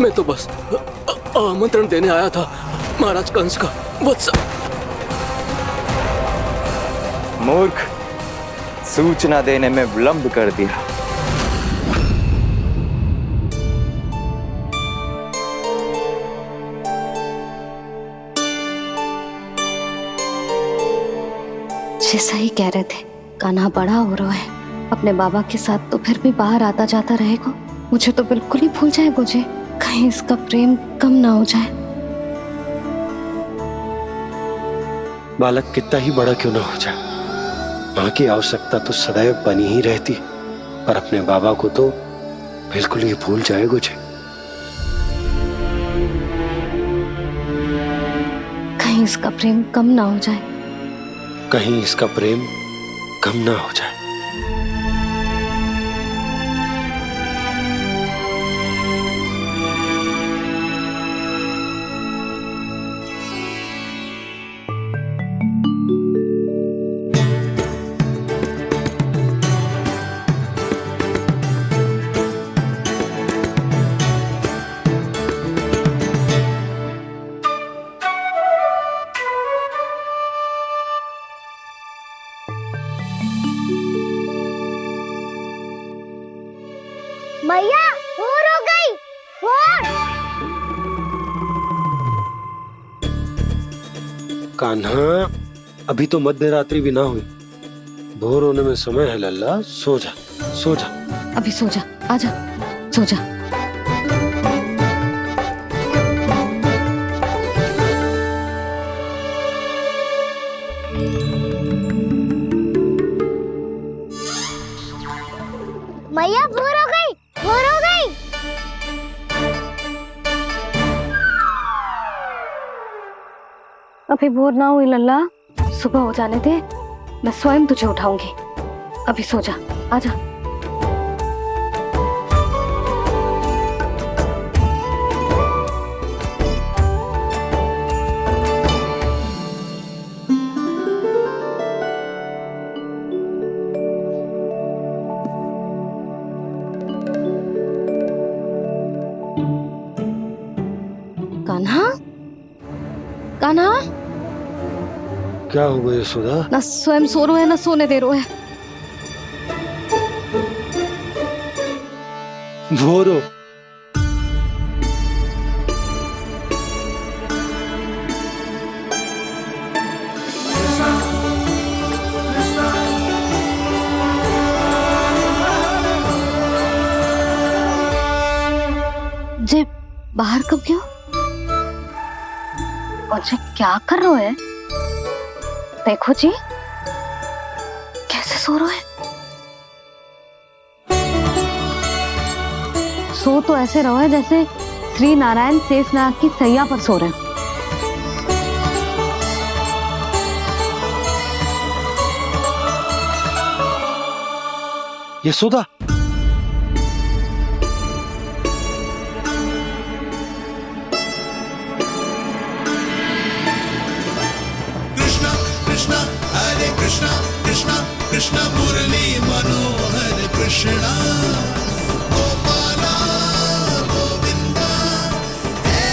मैं तो बस आमंत्रण देने आया था महाराज कंस का वत्स। मूर्ख, सूचना देने में विलंब कर दिया। जैसा ही कह रहे थे, कान्हा बड़ा हो रहा है अपने बाबा के साथ, तो फिर भी बाहर आता जाता रहेगा। मुझे तो बिल्कुल ही भूल जाए मुझे, कहीं इसका प्रेम कम ना हो जाए। बालक कितना ही बड़ा क्यों ना हो जाए, माँ की आवश्यकता तो सदैव बनी ही रहती, पर अपने बाबा को तो बिल्कुल ही भूल जाए मुझे। कहीं इसका प्रेम कम ना हो जाए, कहीं इसका प्रेम कम ना हो जाए। मैया भोर हो गई, भोर। कान्हा, अभी तो मध्य रात्रि भी ना हुई, भोर होने में समय है लल्ला। सो जा, सो जा। अभी सो जा, आजा, सो जा। मैया भोर हो गई, भोर हो गई। अभी भोर ना हुई लल्ला, सुबह हो जाने दे, मैं स्वयं तुझे उठाऊंगी। अभी सो जा, आजा। कान्हा, कान्हा, क्या हो गया यशोदा? ना स्वयं सो रहे है ना सोने दे रहे है। भोर हो। जे बाहर कब क्यों? और जे क्या कर रहे है? देखो जी, कैसे सो रहे हैं। सो तो ऐसे रहो है जैसे श्री नारायण शेषनाग की सैया पर सो रहे हैं। यशोदा, कृष्णा कृष्णा मुरली मनोहर कृष्णा गोपाला गोविंदा हे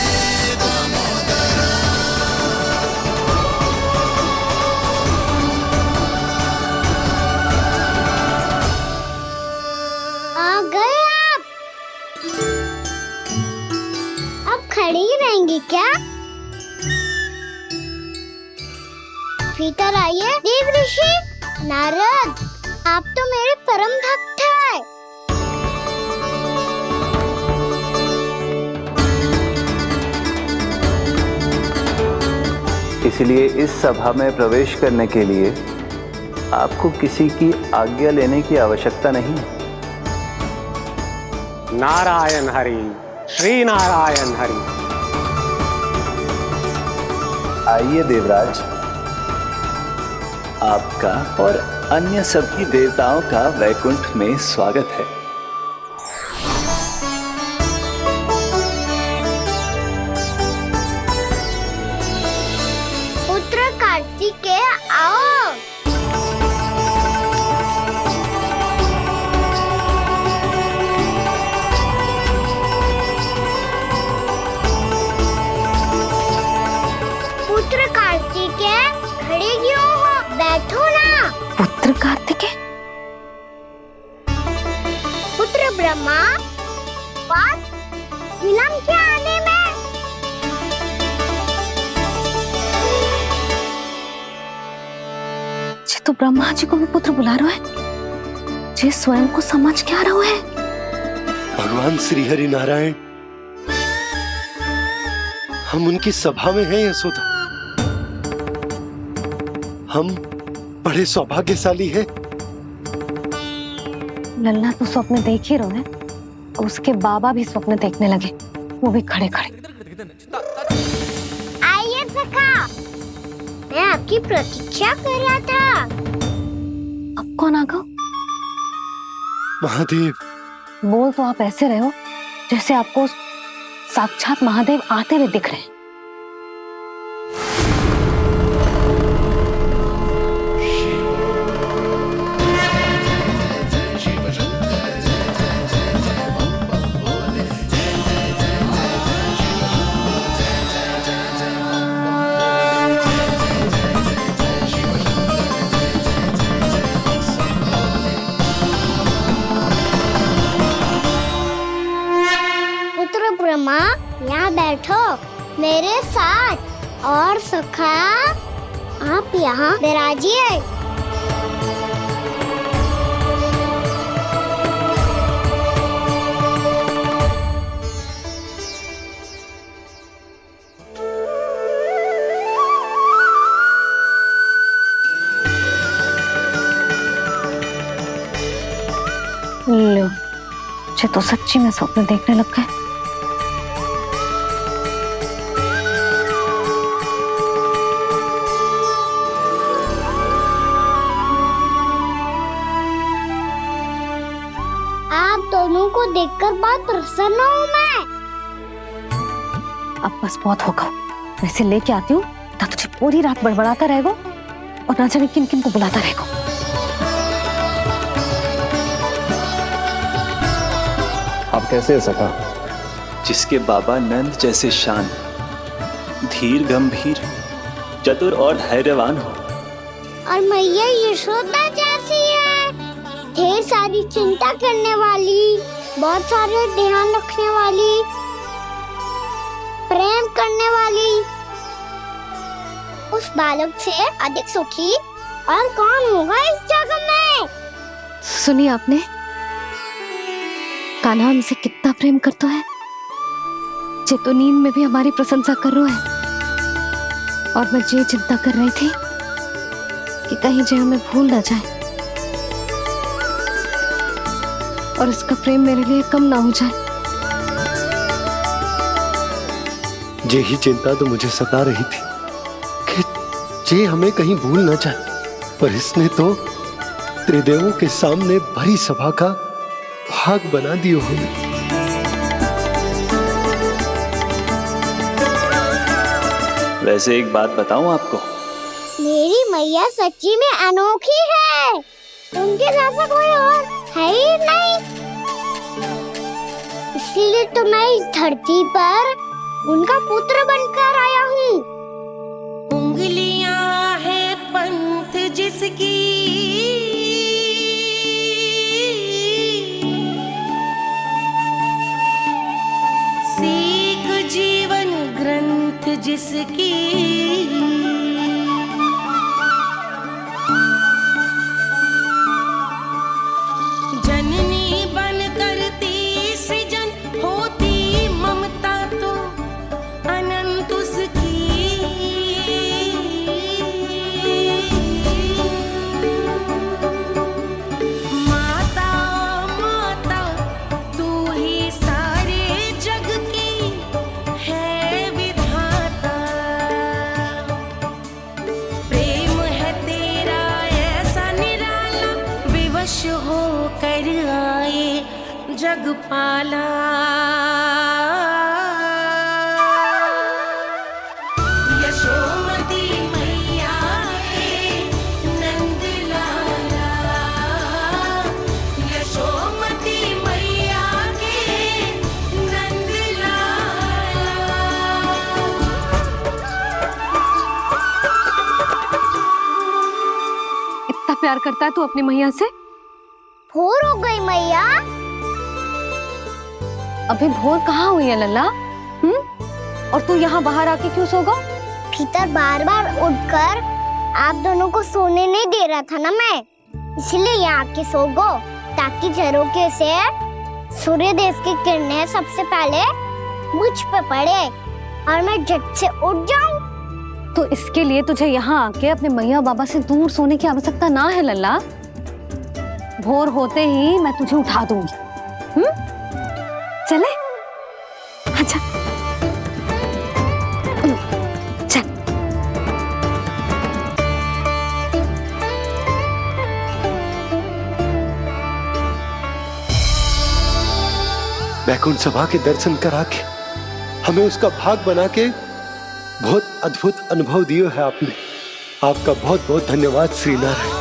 दामोदरा। आ गए आप। अब खड़ी ही रहेंगी क्या? भीतर आइए देव ऋषि। नारद, आप तो मेरे परम भक्त हैं। इसलिए इस सभा में प्रवेश करने के लिए आपको किसी की आज्ञा लेने की आवश्यकता नहीं है। नारायण हरि, श्री नारायण हरि। आइए देवराज, आपका और अन्य सभी देवताओं का वैकुंठ में स्वागत है। पुत्र कार्तिकेय आओ। ब्रह्मा जी को भी पुत्र बुला रहा है, जे स्वयं को समझ क्या रहा है। भगवान श्री हरि नारायण, हम उनकी सभा में हैं यशोदा। हम बड़े सौभाग्यशाली हैं। लल्ला तो स्वप्न देख ही रहे हैं, उसके बाबा भी स्वप्न देखने लगे, वो भी खड़े खड़े। आइए सखा, मैं आपकी प्रतीक्षा कर रहा था। अब कौन आ गया? महादेव। बोल तो आप ऐसे रहे हो जैसे आपको साक्षात महादेव आते हुए दिख रहे हैं। पुत्र ब्रह्मा, यहाँ बैठो मेरे साथ। और सखा, आप यहाँ विराजिए। लो, मुझे तो सच्ची में स्वप्न देखने लग गए। आप दोनों को देखकर बहुत प्रसन्न हूँ मैं। अब बस बहुत होगा, वैसे लेके आती हूँ तो तुझे पूरी रात बड़बड़ाता रहेगा और ना जाने किन किन को बुलाता रहेगा। आप कैसे हैं सखा? जिसके बाबा नंद जैसे शान, धीर गंभीर, चतुर और धैर्यवान हो। और मैया यशोदा जैसी है, ढेर सारी चिंता करने वाली, बहुत सारे ध्यान रखने वाली, प्रेम करने वाली। उस बालक से अधिक सुखी और कौन होगा इस जगत में? सुनिए आपने, कान्हा हमसे कितना प्रेम करता है, जे तो नींद में भी हमारी प्रशंसा कर रहा है। और मैं ये चिंता कर रही थी कि कहीं जे हमें भूल ना जाए और इसका प्रेम मेरे लिए कम ना हो जाए। यही चिंता तो मुझे सता रही थी कि जे हमें कहीं भूल ना जाए, पर इसने तो त्रिदेवों के सामने भरी सभा का भाग बना दियो हमें। वैसे एक बात बताऊं आपको, मेरी मैया सच्ची में अनोखी है, उनके जैसा कोई और है ही नहीं। इसलिए तो मैं इस धरती पर उनका पुत्र बनकर आया हूँ। उंगलियां है पंथ जिसकी, सीख जीवन ग्रंथ जिसकी, जननी बन करती सृजन होती ममता तो अनंत उसकी। माता माता तू ही सारे जग की है विधाता, प्रेम है तेरा ऐसा निराला, विवश हो कर आए जग पाला। यशोमती मैया के नंद लाला, यशोमती मैया के नंद लाला। इतना प्यार करता है तू अपनी मैया से? भोर हो गई मैया। अभी भोर कहाँ हुई है लल्ला? और तू यहाँ बाहर आके क्यों सो गया? भीतर बार बार उठकर आप दोनों को सोने नहीं दे रहा था ना मैं, इसलिए यहाँ आके सो गो, ताकि झरोके से सूर्य देव की किरणें सबसे पहले मुझ पे पड़े और मैं झट से उठ जाऊं। तो इसके लिए तुझे यहाँ आके अपने मैया बाबा से दूर सोने की आवश्यकता ना है लल्ला। भोर होते ही मैं तुझे उठा दूंगी। चले अच्छा चल। बैकुंठ सभा के दर्शन करा के हमें उसका भाग बना के बहुत अद्भुत अनुभव दिए है आपने। आपका बहुत बहुत धन्यवाद श्री नारायण।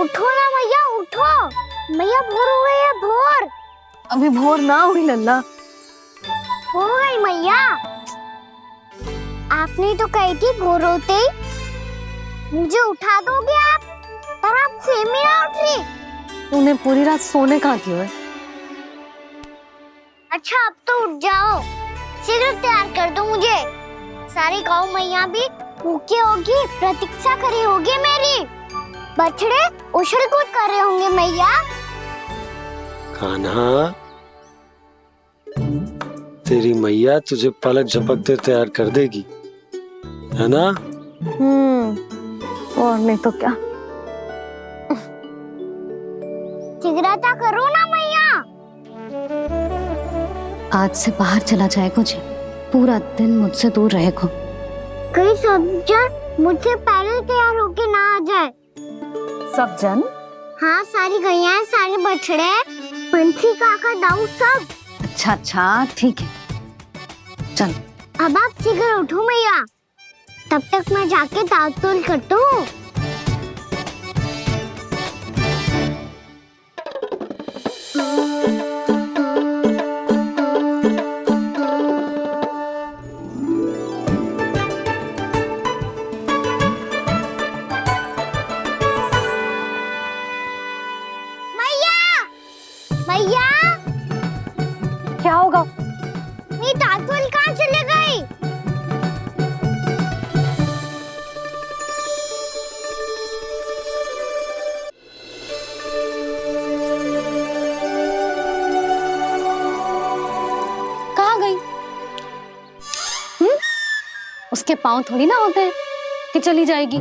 उठो ना मैया, उठो। मैया भोर हो गई है, भोर। अभी भोर ना हुई लल्ला। हो गई मैया। आपने तो कही थी भोर होते ही मुझे उठा दोगे आप, पर आप सेम ही ना उठी। तूने पूरी रात सोने कहाँ की है? अच्छा अब तो उठ जाओ, शीघ्र तैयार कर दो मुझे। सारी गाँव मैया भी भूखी होगी, प्रतीक्षा करी होगी मेरी। बछड़े उछल कूद कर रहे होंगे मैया। कान्हा, तेरी मैया तुझे पलक झपकते तैयार कर देगी, है ना? और नहीं तो क्या। शीघ्रता करो ना मैया। आज से बाहर चला जाएगा जी, पूरा दिन मुझसे दूर रहेगा। कहीं सब जन मुझसे पहले तैयार होके ना आ जाए। सब जन? हाँ, सारी गैया, सारे बछड़े, पंछी, काका, दाऊ सब। अच्छा अच्छा ठीक है, चल। अब आप शीघ्र उठो मैया, तब तक मैं जाके ताल-तोल करता हूँ। मैया, क्या होगा? मेरी ताल-तोल कहाँ चले गई? कहाँ गई? उसके पाँव थोड़ी ना होते हैं कि चली जाएगी।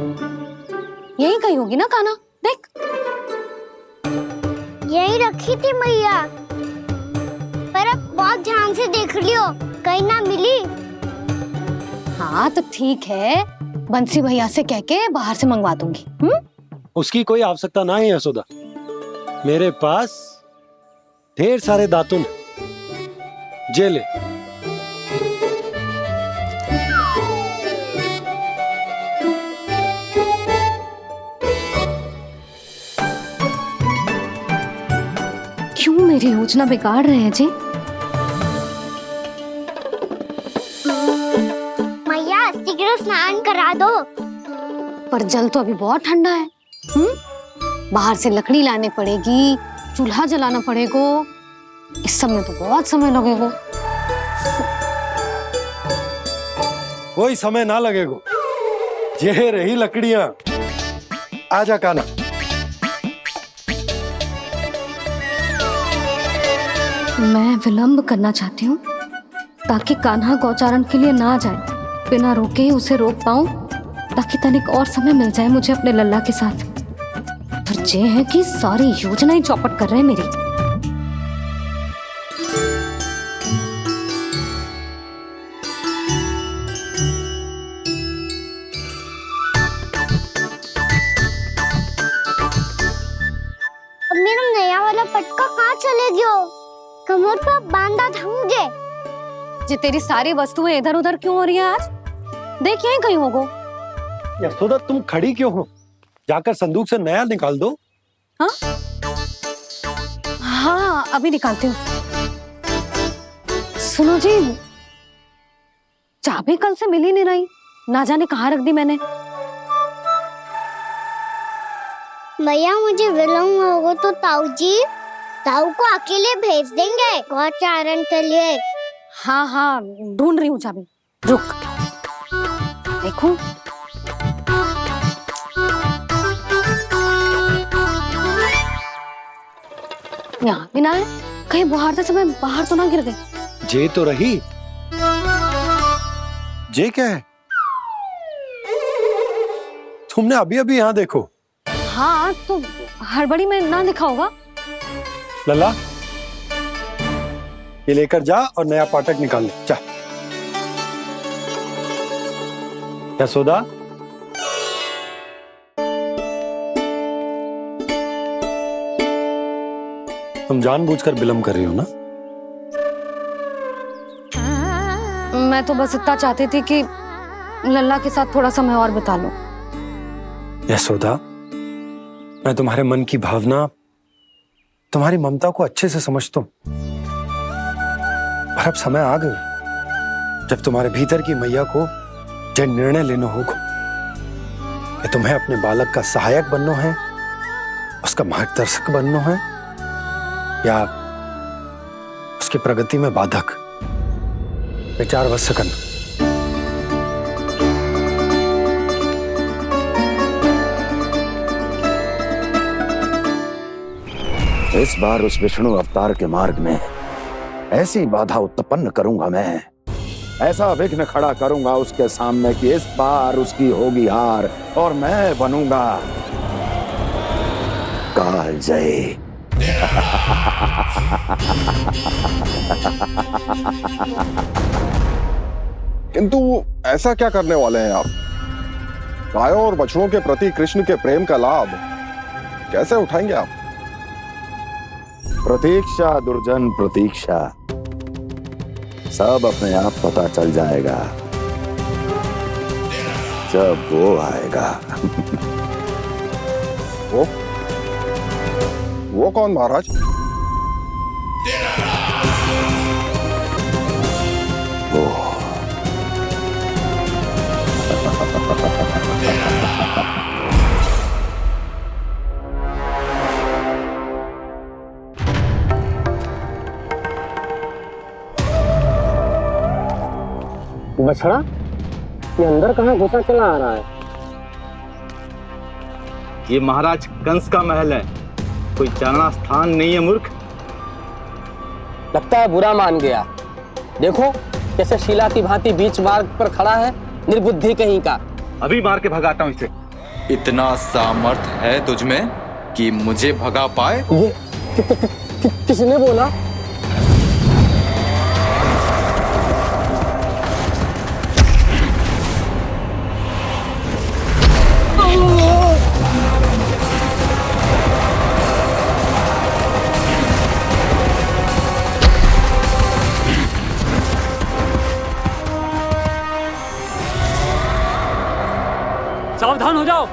यही कहीं होगी ना कान्हा, देख। यही रखी थी मैया, पर अब बहुत ध्यान से देख लियो, कहीं ना मिली। हाँ तो ठीक है, बंसी भैया से कह के बाहर से मंगवा दूंगी। उसकी कोई आवश्यकता ना है यशोदा, मेरे पास ढेर सारे दातुन जे ले। क्यों मेरी योजना बिगाड़ रहे हैं जी? मैया शीघ्र स्नान करा दो। पर जल तो अभी बहुत ठंडा है। बाहर से लकड़ी लाने पड़ेगी, चूल्हा जलाना पड़ेगा। इस सब में तो बहुत समय लगेगा। कोई समय ना लगेगा, ये रही लकड़ियां। आजा कान्हा। मैं विलंब करना चाहती हूँ ताकि कान्हा गौचारण के लिए ना जाए। बिना रोके ही उसे रोक पाऊं, ताकि तनिक और समय मिल जाए मुझे अपने लल्ला के साथ। पर ये है कि सारी योजना ही चौपट कर रहे हैं मेरी। अब मेरा नया वाला पटका कहाँ चले गयो? कमर पर बांधा था मुझे। जी तेरी सारी वस्तुएं इधर उधर क्यों हो रही है आज? देख यहीं कहीं होगो। यशोदा तुम खड़ी क्यों हो? जाकर संदूक से नया निकाल दो। हाँ हाँ अभी निकालती हूँ। सुनो जी, चाबी कल से मिल ही नहीं रही, ना जाने कहाँ रख दी मैंने। भैया मुझे विलम्ब होगा तो ताऊ को अकेले भेज देंगे गौचारण के लिए। हाँ हाँ ढूंढ रही हूँ चाबी, रुक। देखूं। यहाँ भी ना है, कहीं बुहारते समय बाहर तो ना गिर गई। जे तो रही। जे क्या है? तुमने अभी अभी यहाँ देखो। हाँ तो हड़बड़ी में ना लिखा होगा। लला, ये लेकर जा और नया पाठक निकाल ले, जा। यशोदा, तुम जानबूझकर विलम्ब कर रही हो ना? मैं तो बस इतना चाहती थी कि लल्ला के साथ थोड़ा समय और बिता लूं। यशोदा, मैं तुम्हारे मन की भावना, तुम्हारी ममता को अच्छे से समझता हूं। पर अब समय आ गया जब तुम्हारे भीतर की मैया को जो निर्णय लेना होगा कि तुम्हें अपने बालक का सहायक बनना है, उसका मार्गदर्शक बनना है, या उसकी प्रगति में बाधक। विचार अवश्य करना। इस बार उस विष्णु अवतार के मार्ग में ऐसी बाधा उत्पन्न करूंगा मैं, ऐसा विघ्न खड़ा करूंगा उसके सामने कि इस बार उसकी होगी हार और मैं बनूंगा कालजयी। किंतु ऐसा क्या करने वाले हैं आप? गायों और बछड़ों के प्रति कृष्ण के प्रेम का लाभ कैसे उठाएंगे आप? प्रतीक्षा दुर्जन प्रतीक्षा, सब अपने आप पता चल जाएगा जब वो आएगा। वो कौन महाराज? वो बछड़ा, ये अंदर कहाँ घुसा चला आ रहा है? ये महाराज कंस का महल है, कोई जाना स्थान नहीं है मूर्ख। लगता है बुरा मान गया। देखो कैसे शिला की भांति बीच मार्ग पर खड़ा है, निर्बुद्धि कहीं का। अभी मार के भगाता हूँ इसे। इतना सामर्थ है तुझमें कि मुझे भगा पाए? ये किसने बोला? सावधान हो जाओ।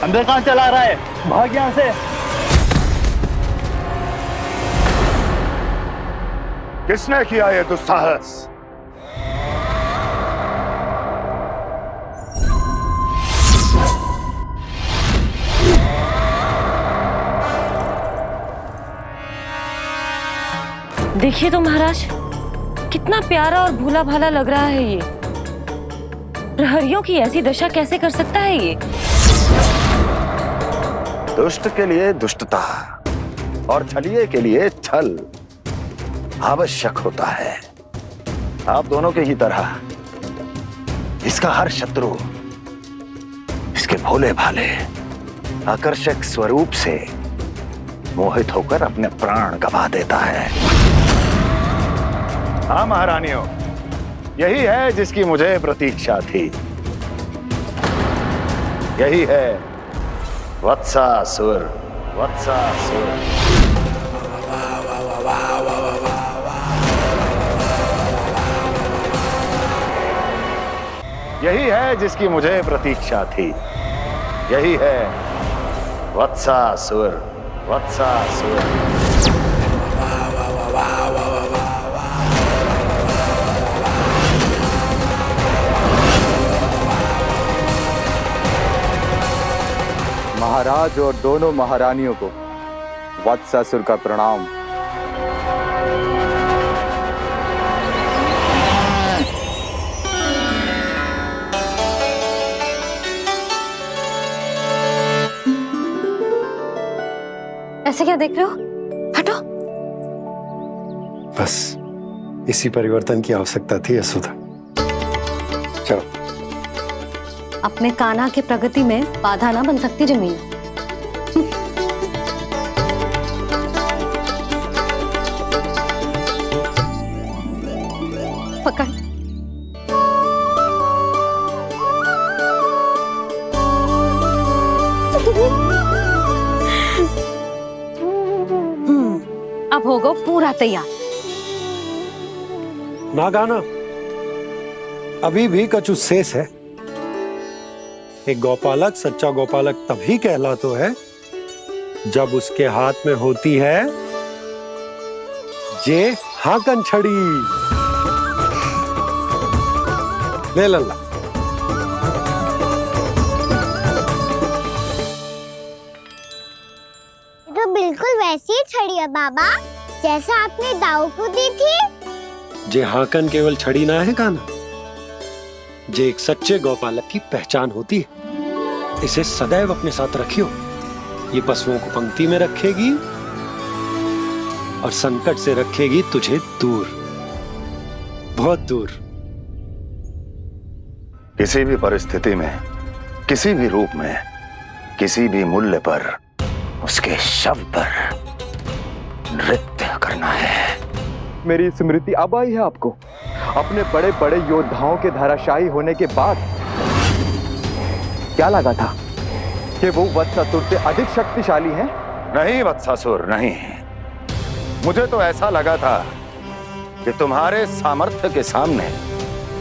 अंदर कहाँ चला रहा है? भाग यहाँ से। किसने किया ये दुस्साहस? देखिए तो महाराज, कितना प्यारा और भोला भाला लग रहा है ये। प्रहरियों की ऐसी दशा कैसे कर सकता है ये? दुष्ट के लिए दुष्टता और छलिए के लिए छल आवश्यक होता है। आप दोनों के ही तरह इसका हर शत्रु इसके भोले भाले आकर्षक स्वरूप से मोहित होकर अपने प्राण गंवा देता है। हाँ महारानियों, यही है जिसकी मुझे प्रतीक्षा थी। यही है वत्सासुर। वत्सासुर। यही है जिसकी मुझे प्रतीक्षा थी। यही है वत्सासुर। वत्सासुर। महाराज और दोनों महारानियों को वत्सासुर का प्रणाम। ऐसे क्या देख रहे हो? हटो। बस इसी परिवर्तन की आवश्यकता थी यशोदा। चलो। अपने कान्हा की प्रगति में बाधा ना बन सकती जमीन। पकड़। अब होगा पूरा तैयार। ना गाना, अभी भी कछु शेष है। एक गौपालक सच्चा गौपालक तभी कहलाता है जब उसके हाथ में होती है जे हाकन छड़ी। ले लल्ला। तो बिल्कुल वैसी ही छड़ी है बाबा जैसा आपने दाऊ को दी थी। जे हाकन केवल छड़ी ना है कान्हा, जे एक सच्चे गौपालक की पहचान होती है। इसे सदैव अपने साथ रखियो। ये पशुओं को पंक्ति में रखेगी और संकट से रखेगी तुझे दूर, बहुत दूर। किसी भी परिस्थिति में, किसी भी रूप में, किसी भी मूल्य पर उसके शव पर नृत्य करना है। मेरी स्मृति अब आई है आपको? अपने बड़े बड़े योद्धाओं के धराशायी होने के बाद क्या लगा था कि वो वत्सासुर से अधिक शक्तिशाली हैं? नहीं वत्सासुर, नहीं। मुझे तो ऐसा लगा था कि तुम्हारे सामर्थ्य के सामने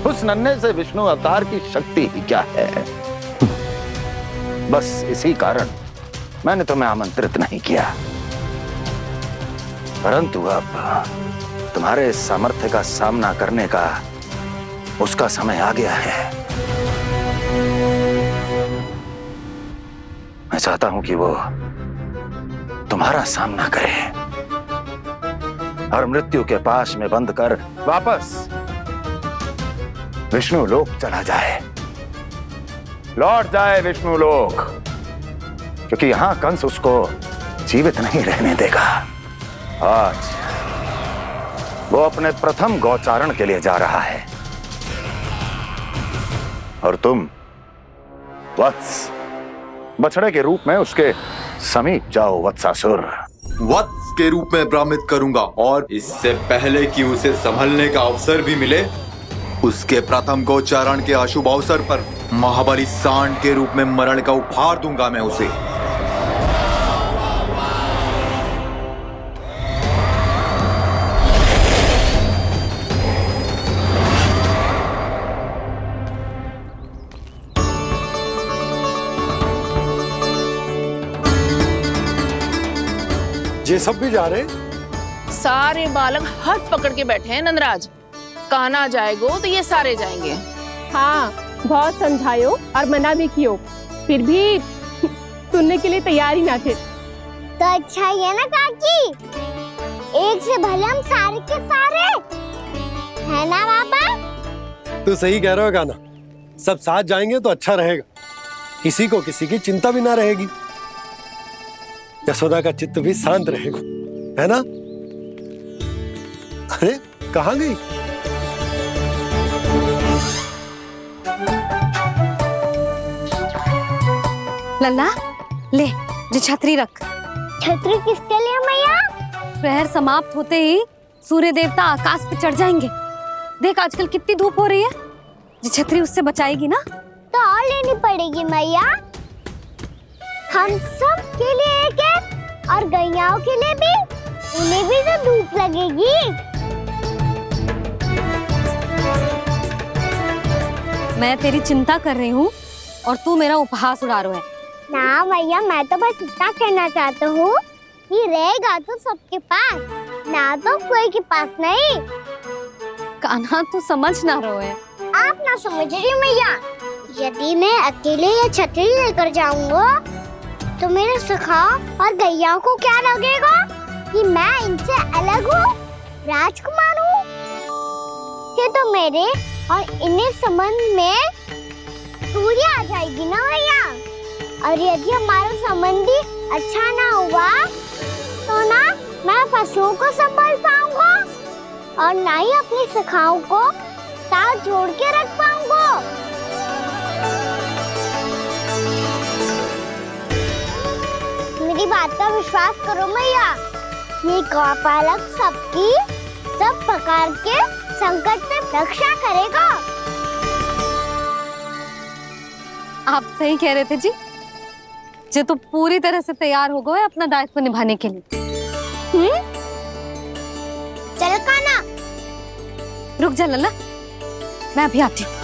उस नन्हे से विष्णु अवतार की शक्ति ही क्या है। बस इसी कारण मैंने तुम्हें आमंत्रित नहीं किया। परंतु अब तुम्हारे सामर्थ्य का सामना करने का उसका समय आ गया है। मैं चाहता हूं कि वो तुम्हारा सामना करे और मृत्यु के पाश में बंद कर वापस विष्णु लोक चला जाए, लौट जाए विष्णु लोक, क्योंकि यहां कंस उसको जीवित नहीं रहने देगा। आज वो अपने प्रथम गौचारण के लिए जा रहा है और तुम वत्स बछड़े के रूप में उसके समीप जाओ वत्सासुर। वत्स के रूप में भ्रमित करूंगा और इससे पहले कि उसे संभलने का अवसर भी मिले, उसके प्रथम गोचारण के अशुभ अवसर पर महाबली सांड के रूप में मरण का उपहार दूंगा मैं उसे। ये सब भी जा रहे? सारे बालक हाथ पकड़ के बैठे हैं नंदराज। कान्हा जाएगो तो ये सारे जाएंगे। हाँ, बहुत समझायो और मना भी कियो, फिर भी सुनने के लिए तैयार ही ना थे। तो अच्छा ही है ना काकी, एक से भले हम सारे के सारे है ना बाबा। तू सही कह रहा हो गाना, सब साथ जाएंगे तो अच्छा रहेगा, किसी को किसी की चिंता भी ना रहेगी, यशोदा का चित्त भी शांत रहेगा, है ना? अरे कहाँ गई? लल्ला ले, जो छतरी रख। छतरी किसके लिए मैया? प्रहर समाप्त होते ही सूर्य देवता आकाश पे चढ़ जाएंगे। देख आजकल कितनी धूप हो रही है, जो छतरी उससे बचाएगी ना। तो और लेनी पड़ेगी मैया। हम सब के लिए एक है और गैयाओं के लिए भी, उन्हें भी तो धूप लगेगी। मैं तेरी चिंता कर रही हूँ और तू मेरा उपहास उड़ा रहा है। ना भैया, मैं तो बस इतना कहना चाहता हूँ कि रहेगा तो सबके पास, ना तो कोई के पास नहीं। कान्हा तू समझ ना रहो है। आप ना समझ रही भैया, यदि मैं अकेले ये छतरी लेकर जाऊंगा तो मेरे सखा और गैयाओं को क्या लगेगा कि मैं इनसे अलग हूँ, राजकुमार हूँ। ये तो मेरे और इन्हें संबंध में दूरी आ जाएगी ना भैया। और यदि हमारा संबंध अच्छा ना हुआ तो ना मैं पशुओं को संभाल पाऊंगा और ना ही अपनी सखाओं को साथ जोड़ के रख पाऊंगा। मेरी बात का विश्वास करो भैया, ये गौपालक सबकी सब प्रकार के संकट से रक्षा करेगा। आप सही कह रहे थे जी। जो तो पूरी तरह से तैयार हो गए अपना दायित्व निभाने के लिए। चल कान्हा। रुक जा लल्ला, मैं अभी आती हूँ।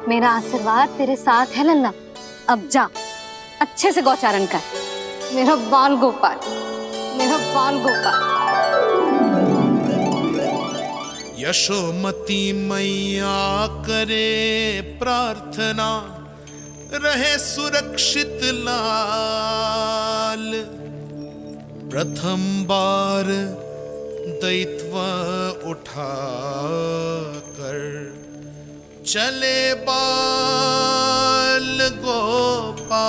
मेरा आशीर्वाद तेरे साथ है लल्ला। अब जा, अच्छे से गौचारण कर। मेरा बाल गोपाल, मेरा बाल गोपाल। यशोमती मैया करे प्रार्थना, रहे सुरक्षित लाल। प्रथम बार दैत्व उठा कर चले बाल गोपाल।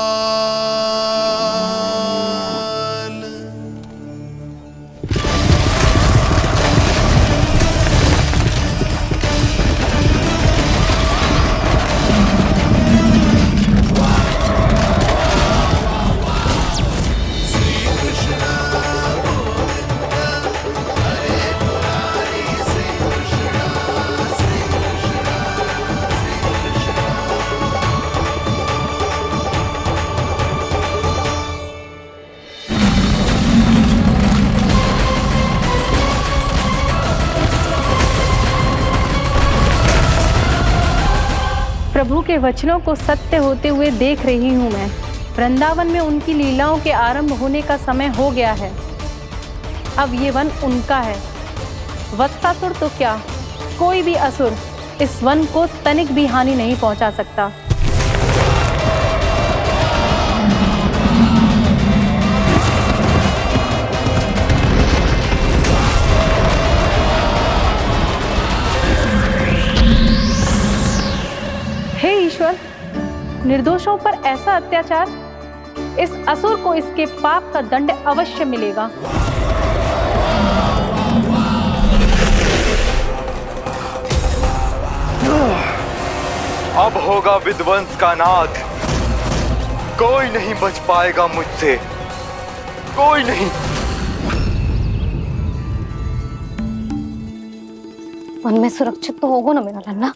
श्री कृष्ण प्रभु के वचनों को सत्य होते हुए देख रही हूँ मैं। वृंदावन में उनकी लीलाओं के आरंभ होने का समय हो गया है। अब ये वन उनका है। वत्सासुर तो क्या, कोई भी असुर इस वन को तनिक भी हानि नहीं पहुंचा सकता। हे ईश्वर, निर्दोषों पर ऐसा अत्याचार, इस असुर को इसके पाप का दंड अवश्य मिलेगा। अब होगा विध्वंस का नाद। कोई नहीं बच पाएगा मुझसे, कोई नहीं। वन में सुरक्षित तो होगा ना मेरा लल्ला।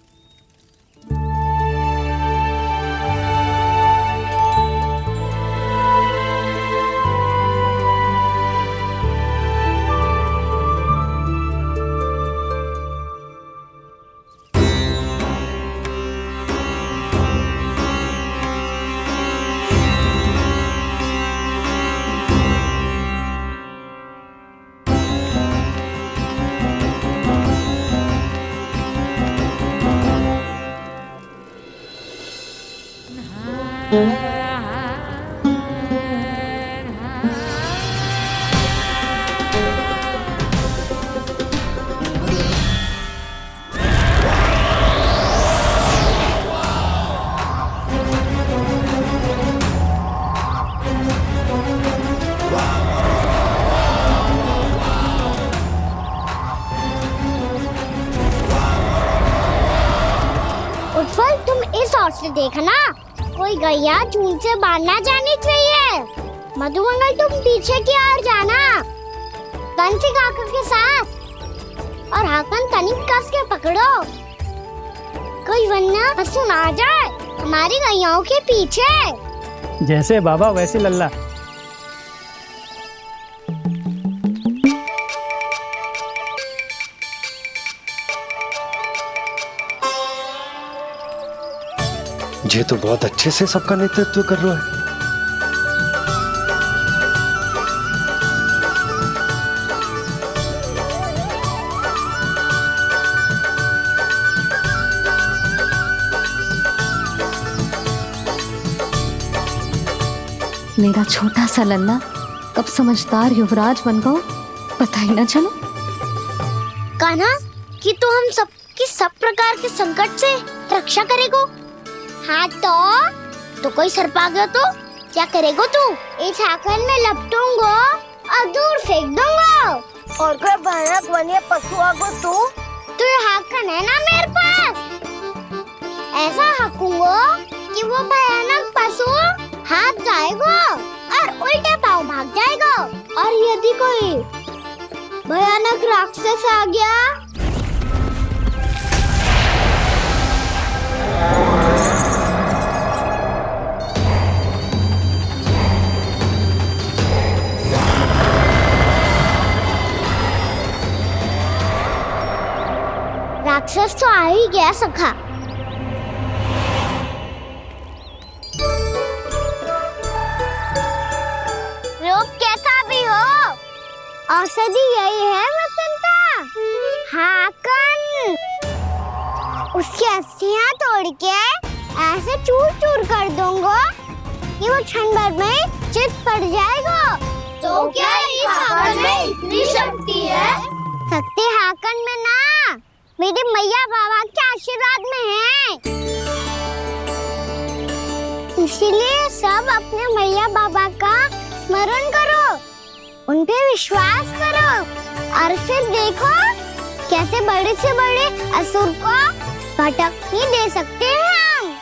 देखना कोई गैया झूठ से बाहर ना जानी चाहिए। मधुमंगल तुम पीछे की ओर जाना कंसी काका के साथ और हाकन तनिक कस के पकड़ो, कोई वरना पशु ना जाए हमारी गैयाओं के पीछे। जैसे बाबा वैसे लल्ला। ये तो बहुत अच्छे से सबका नेतृत्व कर रहा है। मेरा छोटा सा लल्ला कब समझदार युवराज बन गो पता ही ना चलो। कान्हा कि तू हम सबकी सब प्रकार के संकट से रक्षा करेगो। हाँ तो कोई सर्प आ गया तो क्या करेगो तू? इस हाकन में लपटूंगो और दूर फेंक दूंगा। और कोई भयानक वन्य पशु आगो तो ये हाकन है ना मेरे पास, ऐसा हाकूंगो कि वो भयानक पशु हाथ जाएगा और उल्टे पाँव भाग जाएगा। और यदि कोई भयानक राक्षस आ गया राक्षस तो आ ही गया सखा। रोग कैसा भी हो औषधि यही है वसंता। हाकन उसकी अस्थियां तोड़ के ऐसे चूर चूर कर दूंगा कि वो क्षण भर में चित पड़ जाएगा। तो क्या इस हाकन में इतनी शक्ति है? शक्ति हाकन में ना मेरे मैया बाबा के आशीर्वाद में है। इसीलिए सब अपने मैया बाबा का स्मरण करो, उन पे विश्वास करो और फिर देखो कैसे बड़े से बड़े असुर को भटकने दे सकते हैं हम।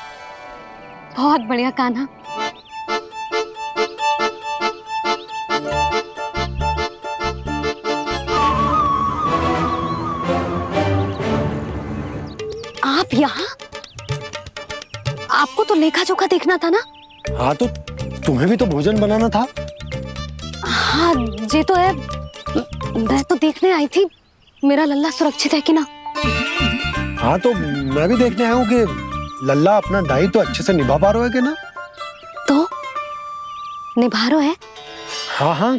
बहुत बढ़िया कान्हा। आप यहाँ? आपको तो लेखा जोखा देखना था ना। हाँ तो तुम्हें भी तो भोजन बनाना था। हाँ ये तो है, मैं तो देखने आई थी मेरा लल्ला सुरक्षित है कि ना। हाँ तो मैं भी देखने आया हूँ कि लल्ला अपना दायित्व तो अच्छे से निभा पा रहा है कि ना। तो निभा रहा है? हाँ हाँ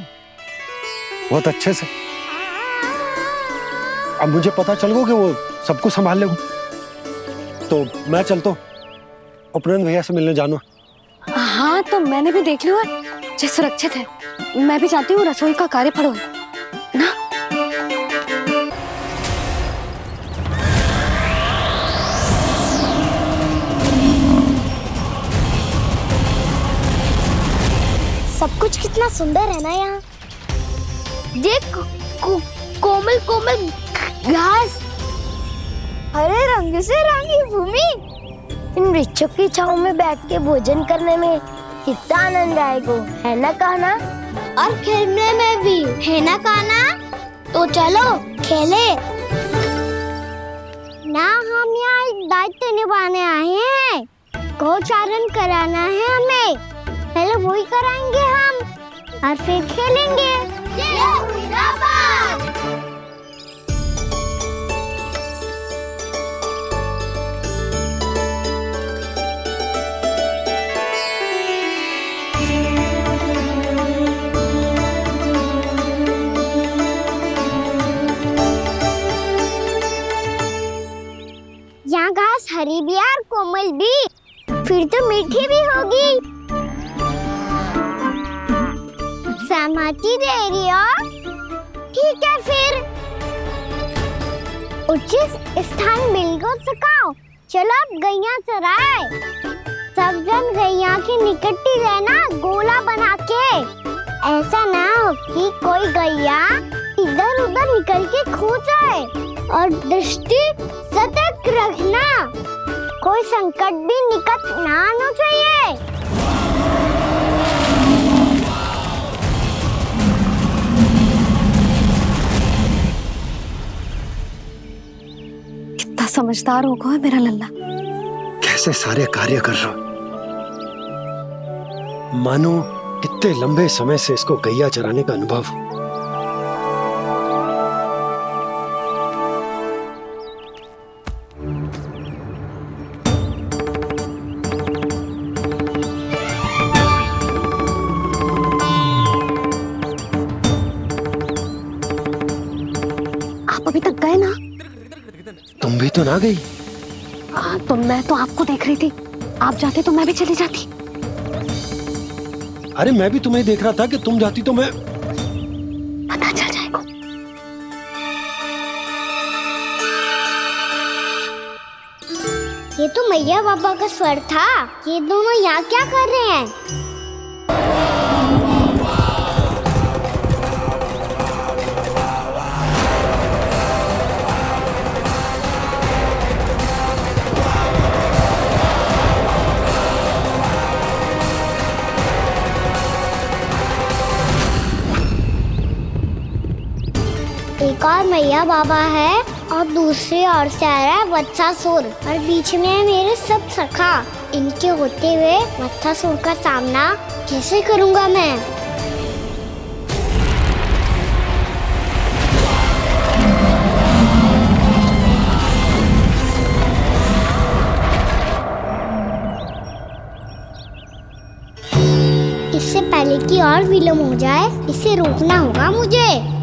बहुत अच्छे से। अब मुझे पता चल गया कि वो सब कुछ संभाल लेगा। तो मैं चलता हूँ, उपनंद भैया से मिलने जाना। हाँ तो मैंने भी देख लिया जो सुरक्षित है। मैं भी चाहती हूँ रसोई का कार्य पड़ो ना। सब कुछ कितना सुंदर है ना यहाँ। देख कोमल कोमल घास, हरे रंग से रंगी भूमि। इन वृक्षों की छांव में बैठ के भोजन करने में कितना आनंद आएगा, है ना कान्हा? और खेलने में भी, है ना कान्हा? तो चलो खेले ना। हम यहाँ एक दायित्व निभाने आए हैं, गोचारण कराना है हमें। पहले वही कराएंगे हम और फिर खेलेंगे। यहाँ घास हरी भी और कोमल भी, फिर तो मीठी भी होगी। सहमति दे रही हो? ठीक है फिर उचित स्थान बिल्कुल सुखाओ। चलो अब गैया चराए। सब जन गैया के निकट ही रहना, गोला बना के। ऐसा ना हो कि कोई गैया इधर उधर निकल के खो जाए। और दृष्टि सतर्क रखना, कोई संकट भी निकट ना आना चाहिए। कितना समझदार होगा है मेरा लल्ला। कैसे सारे कार्य कर रहा, मानो कितने लंबे समय से इसको गैया चराने का अनुभव हो। आप अभी तक गए ना? तुम भी तो ना गई। तो मैं तो आपको देख रही थी, आप जाते तो मैं भी चली जाती। अरे मैं भी तुम्हें देख रहा था कि तुम जाती तो मैं। पता चल जाएगा। ये तो मैया बाबा का स्वर था। ये दोनों यहाँ क्या कर रहे हैं? एक और मैया बाबा है और दूसरी ओर से आ रहा है वत्सासुर और बीच में है मेरे सब सखा। इनके होते हुए वत्सासुर का सामना कैसे करूंगा मैं? इससे पहले कि और विलम्ब हो जाए, इसे रोकना होगा मुझे।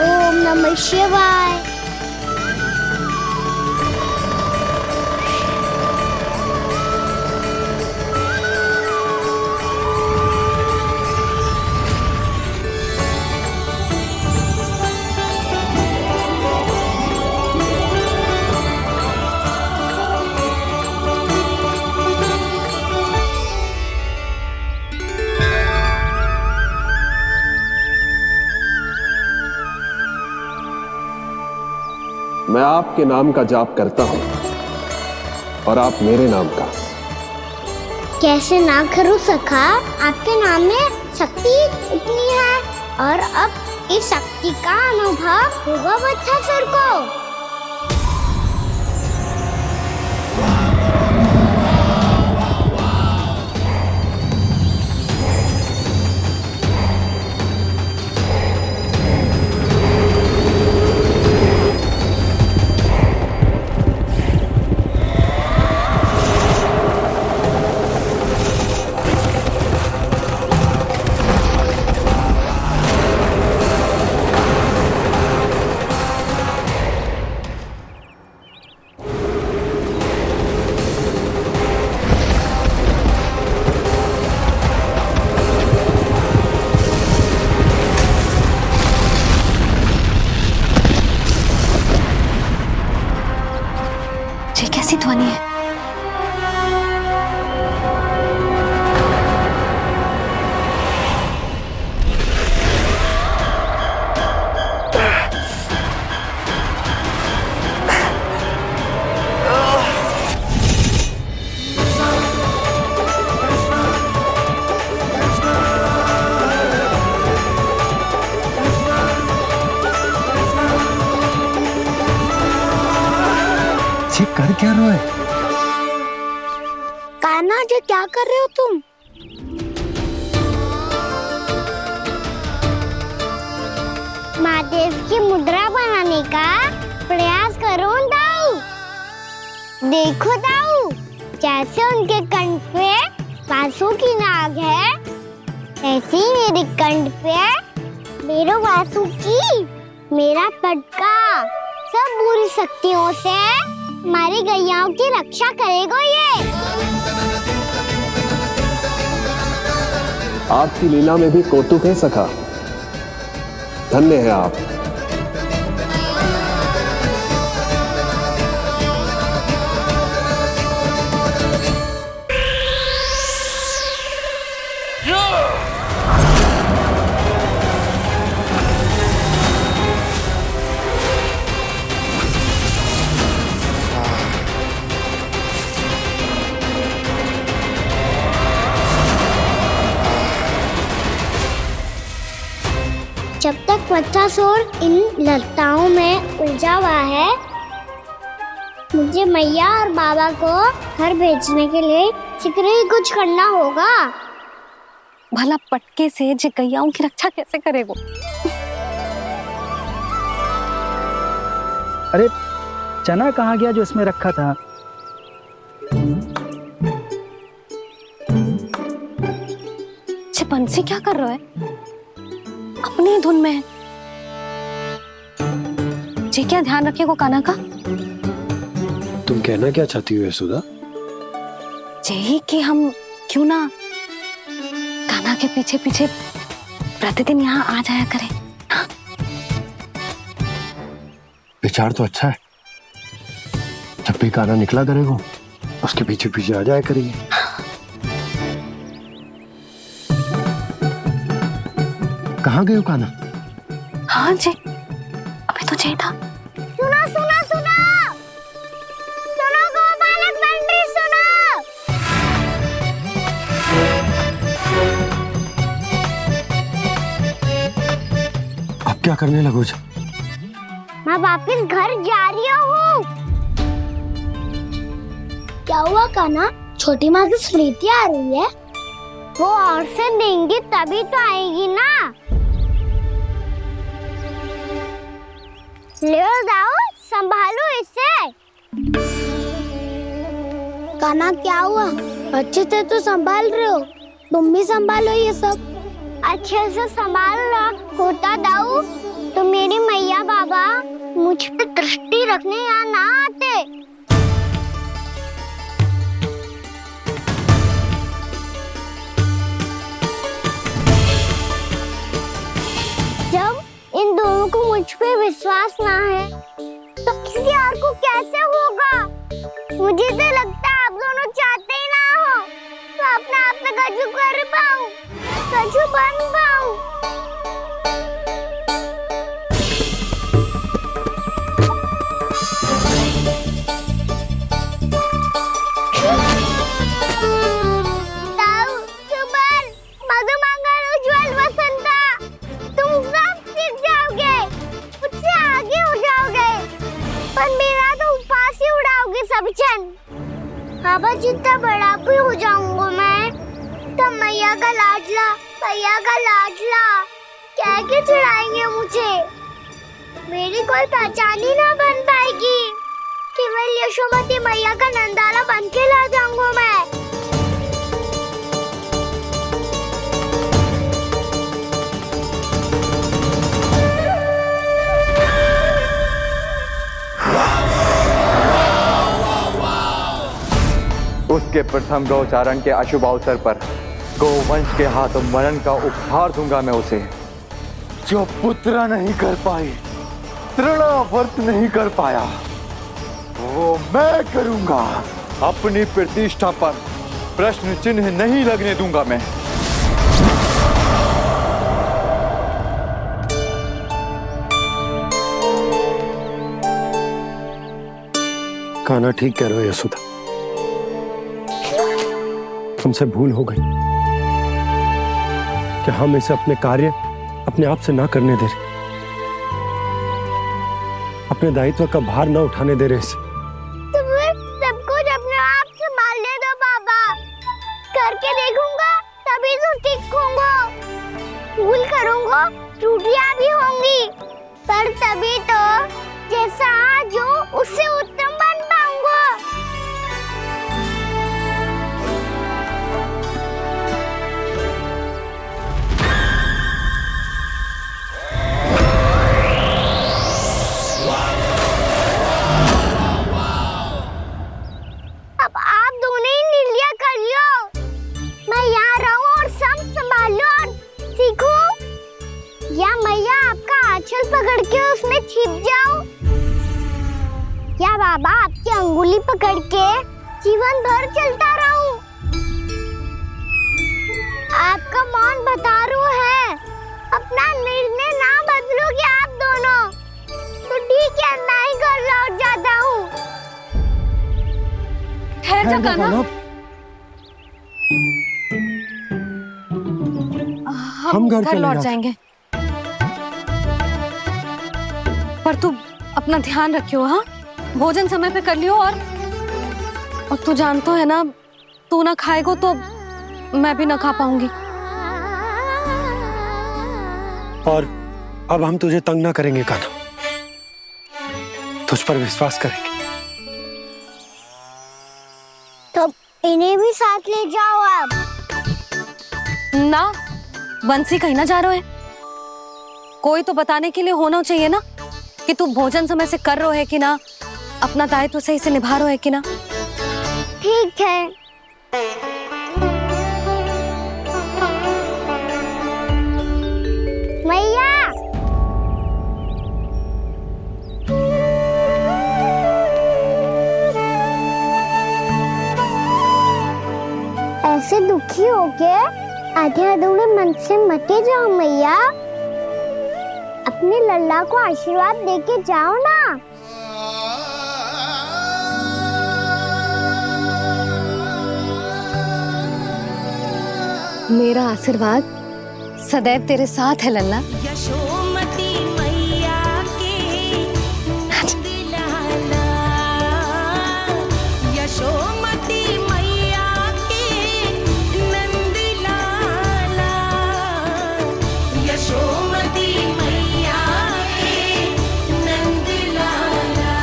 ओम नमः शिवाय। मैं आपके नाम का जाप करता हूं और आप मेरे नाम का। कैसे ना करूं सखा? आपके नाम में शक्ति इतनी है और अब इस शक्ति का अनुभव होगा वत्सासुर को। कर क्या रहे हो? कान्हा जी क्या कर रहे हो तुम? महादेव की मुद्रा बनाने का प्रयास करो दाऊ। देखो दाऊ, जैसे उनके कंठ पे वासु की नाग है, ऐसे ही मेरे कंठ पे मेरे वासु की मेरा पटका सब बुरी शक्तियों से हमारी गैयाओं की रक्षा करेगा ये। आपकी लीला में भी कौतुक है सखा, धन्य है आप। जब तक बच्चासुर इन लताओं में उलझा हुआ है, मुझे मैया और बाबा को घर भेजने के लिए शीघ्र ही कुछ करना होगा। भला पटके से जे गैयाओं की रक्षा कैसे करेगा? अरे चना कहाँ गया जो इसमें रखा था? बंसी क्या कर रहा है? अपनी धुन में है। जी क्या ध्यान रखिएगा कान्हा का। तुम कहना क्या चाहती हो यशोदा? यही कि हम क्यों ना कान्हा के पीछे पीछे प्रतिदिन यहाँ आ जाया करें। हाँ? विचार तो अच्छा है। जब भी कान्हा निकला करेगा उसके पीछे पीछे आ जाया करेंगे। कहाँ गए हो कान्हा? हाँ जी, अभी तो चाहिए था। सुनो सुनो सुनो सुनो गोपालक बंटी सुनो। अब क्या करने लगोगे? मैं वापस घर जा रही हूँ। क्या हुआ कान्हा? छोटी माँ की स्मृति आ रही है। वो और से देंगी तभी तो आएगी ना। ले जाओ, संभालो इसे। कान्हा क्या हुआ? अच्छे से तो संभाल रहे हो, तुम भी संभालो ये सब। अच्छे से संभाल होता दाऊ तो मेरी मैया बाबा मुझ पे दृष्टि रखने यहाँ ना आते। जब इन दोनों को मुझ पे विश्वास ना है तो किसी और को कैसे होगा? मुझे तो लगता है आप दोनों चाहते ही ना हो तो अपने आप में गजू कर पाऊं, गजू बन पाऊं। बाबा जितना बड़ा भी हो जाऊंगा मैं तब मैया का लाडला कह के चिढ़ाएंगे मुझे। मेरी कोई पहचान ही ना बन पाएगी। केवल यशोमती मैया का नंदाला बन के ला जाऊंगा मैं। उसके प्रथम गौचारण के अशुभ अवसर पर गोवंश के हाथों मरण का उपहार दूंगा मैं उसे। जो पुत्र नहीं कर पाई, तृणावर्त नहीं कर पाया, वो मैं करूंगा। अपनी प्रतिष्ठा पर प्रश्न चिन्ह नहीं लगने दूंगा मैं। कान्हा ठीक कह रहे हो यशोदा, हमसे भूल हो गई कि हम इसे अपने कार्य अपने आप से ना करने दे रहे, अपने दायित्व का भार ना उठाने दे रहे इसे। तो फिर वो त्रुटियां भी होंगी, पर तभी तो जैसा आज हूँ उससे उत्तम बन पाऊंगा। अब आप दोनों ही निर्णय कर लो। मैं यहाँ रहूं और सब संभालूं और सीखूं, या मैया आपका आंचल पकड़ के उसमें छिप जाऊं, या बाबा आपकी अंगुली पकड़ के जीवन भर चलता रहूं। आपका मौन बतारू है, अपना निर्णय ना बदलोगे आप दोनों तो ठीक है, मैं ही घर लौट जाता हूँ। ठहर जा कान्हा, हम घर लौट जाएंगे, पर तू अपना ध्यान रखियो। हाँ, भोजन समय पे कर लियो। और तू जानतो है ना, तू ना खाएगो तो मैं भी ना खा पाऊंगी। और अब हम तुझे तंग ना करेंगे कान्हा, तुझ पर विश्वास करेंगे। तो इन्हें भी साथ ले जाओ अब। ना, बंसी कहीं ना जा रहे है, कोई तो बताने के लिए होना चाहिए ना कि तू भोजन समय से कर रहे है कि ना, अपना दायित्व सही से निभा रहे है कि ना। ठीक है। मैया, ऐसे दुखी होके आधे अधूरे मन से मत जाओ मैया, अपने लल्ला को आशीर्वाद देके जाओ ना। मेरा आशीर्वाद सदैव तेरे साथ है लल्ला। यशोमती मैया के नंद लाला, यशोमती मैया के नंद लाला, यशोमती मैया के नंद लाला,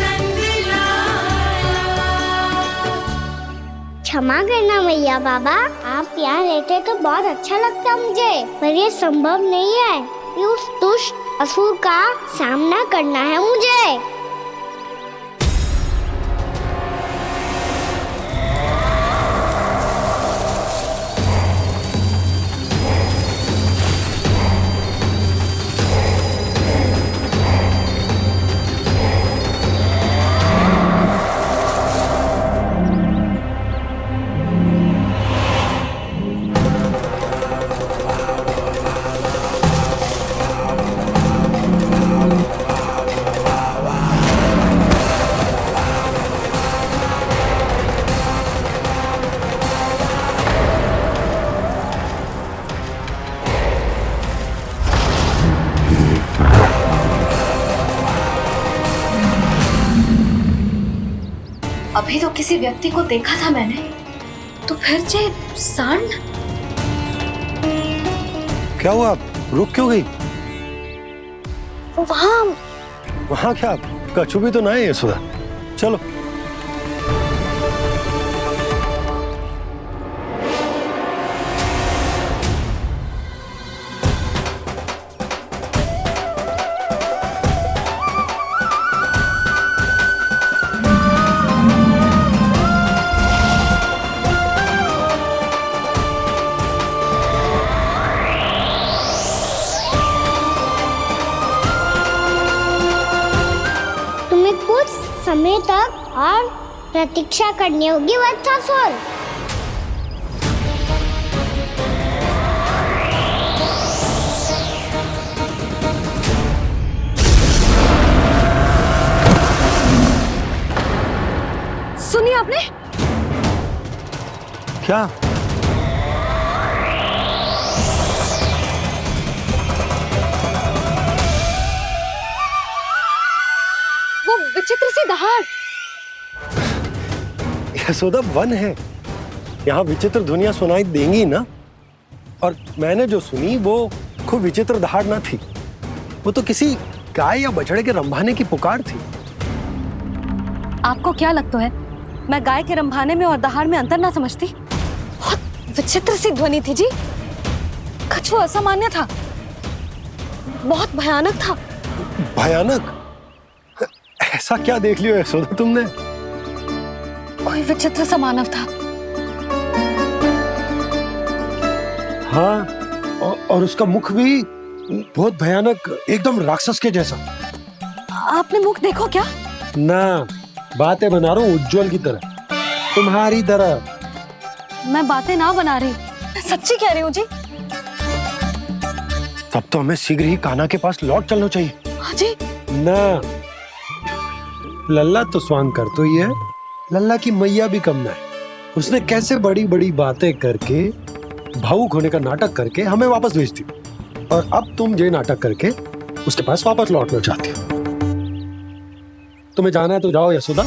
नंद लाला। क्षमा करना मैया बाबा, आप यहाँ रहते तो बहुत अच्छा लगता मुझे, पर ये संभव नहीं है कि उस दुष्ट असुर का सामना करना है मुझे। अभी तो किसी व्यक्ति को देखा था मैंने, तो फिर से सांड। क्या हुआ, रुक क्यों गई? वहाँ क्या, कछु भी तो ना है यशोदा, चलो। समय तक और प्रतीक्षा करनी होगी वत्सासुर। सुनिए आपने क्या? वो विचित्र सी दहाड़। यशोदा वन है, यहाँ विचित्र ध्वनियां सुनाई देंगी ना। और मैंने जो सुनी वो खूब विचित्र दहाड़ ना थी, वो तो किसी गाय या बछड़े के रंभाने की पुकार थी। आपको क्या लगता है मैं गाय के रंभाने में और दहाड़ में अंतर ना समझती? बहुत विचित्र सी ध्वनि थी जी, कुछ वो असामान्य था, बहुत भयानक था। भयानक? ऐसा क्या देख लियो यशोदा तुमने? कोई विचित्र सा मानव था। हाँ, और उसका मुख भी बहुत भयानक, एकदम राक्षस के जैसा। आपने मुख देखो क्या? ना, बातें बना रहा हूँ उज्जवल की तरह, तुम्हारी तरह। मैं बातें ना बना रही, मैं सच्ची कह रही हूँ जी। तब तो हमें शीघ्र ही कान्हा के पास लौट चलना चाहिए। हाँ जी। ना, लल्ला तो स्वांग कर तो ही है, लल्ला की मैया भी कम ना है। उसने कैसे बड़ी बड़ी बातें करके, भावुक होने का नाटक करके हमें वापस भेज दी, और अब तुम ये नाटक करके उसके पास वापस लौटना चाहती हो। तुम्हें जाना है तो जाओ यशोदा,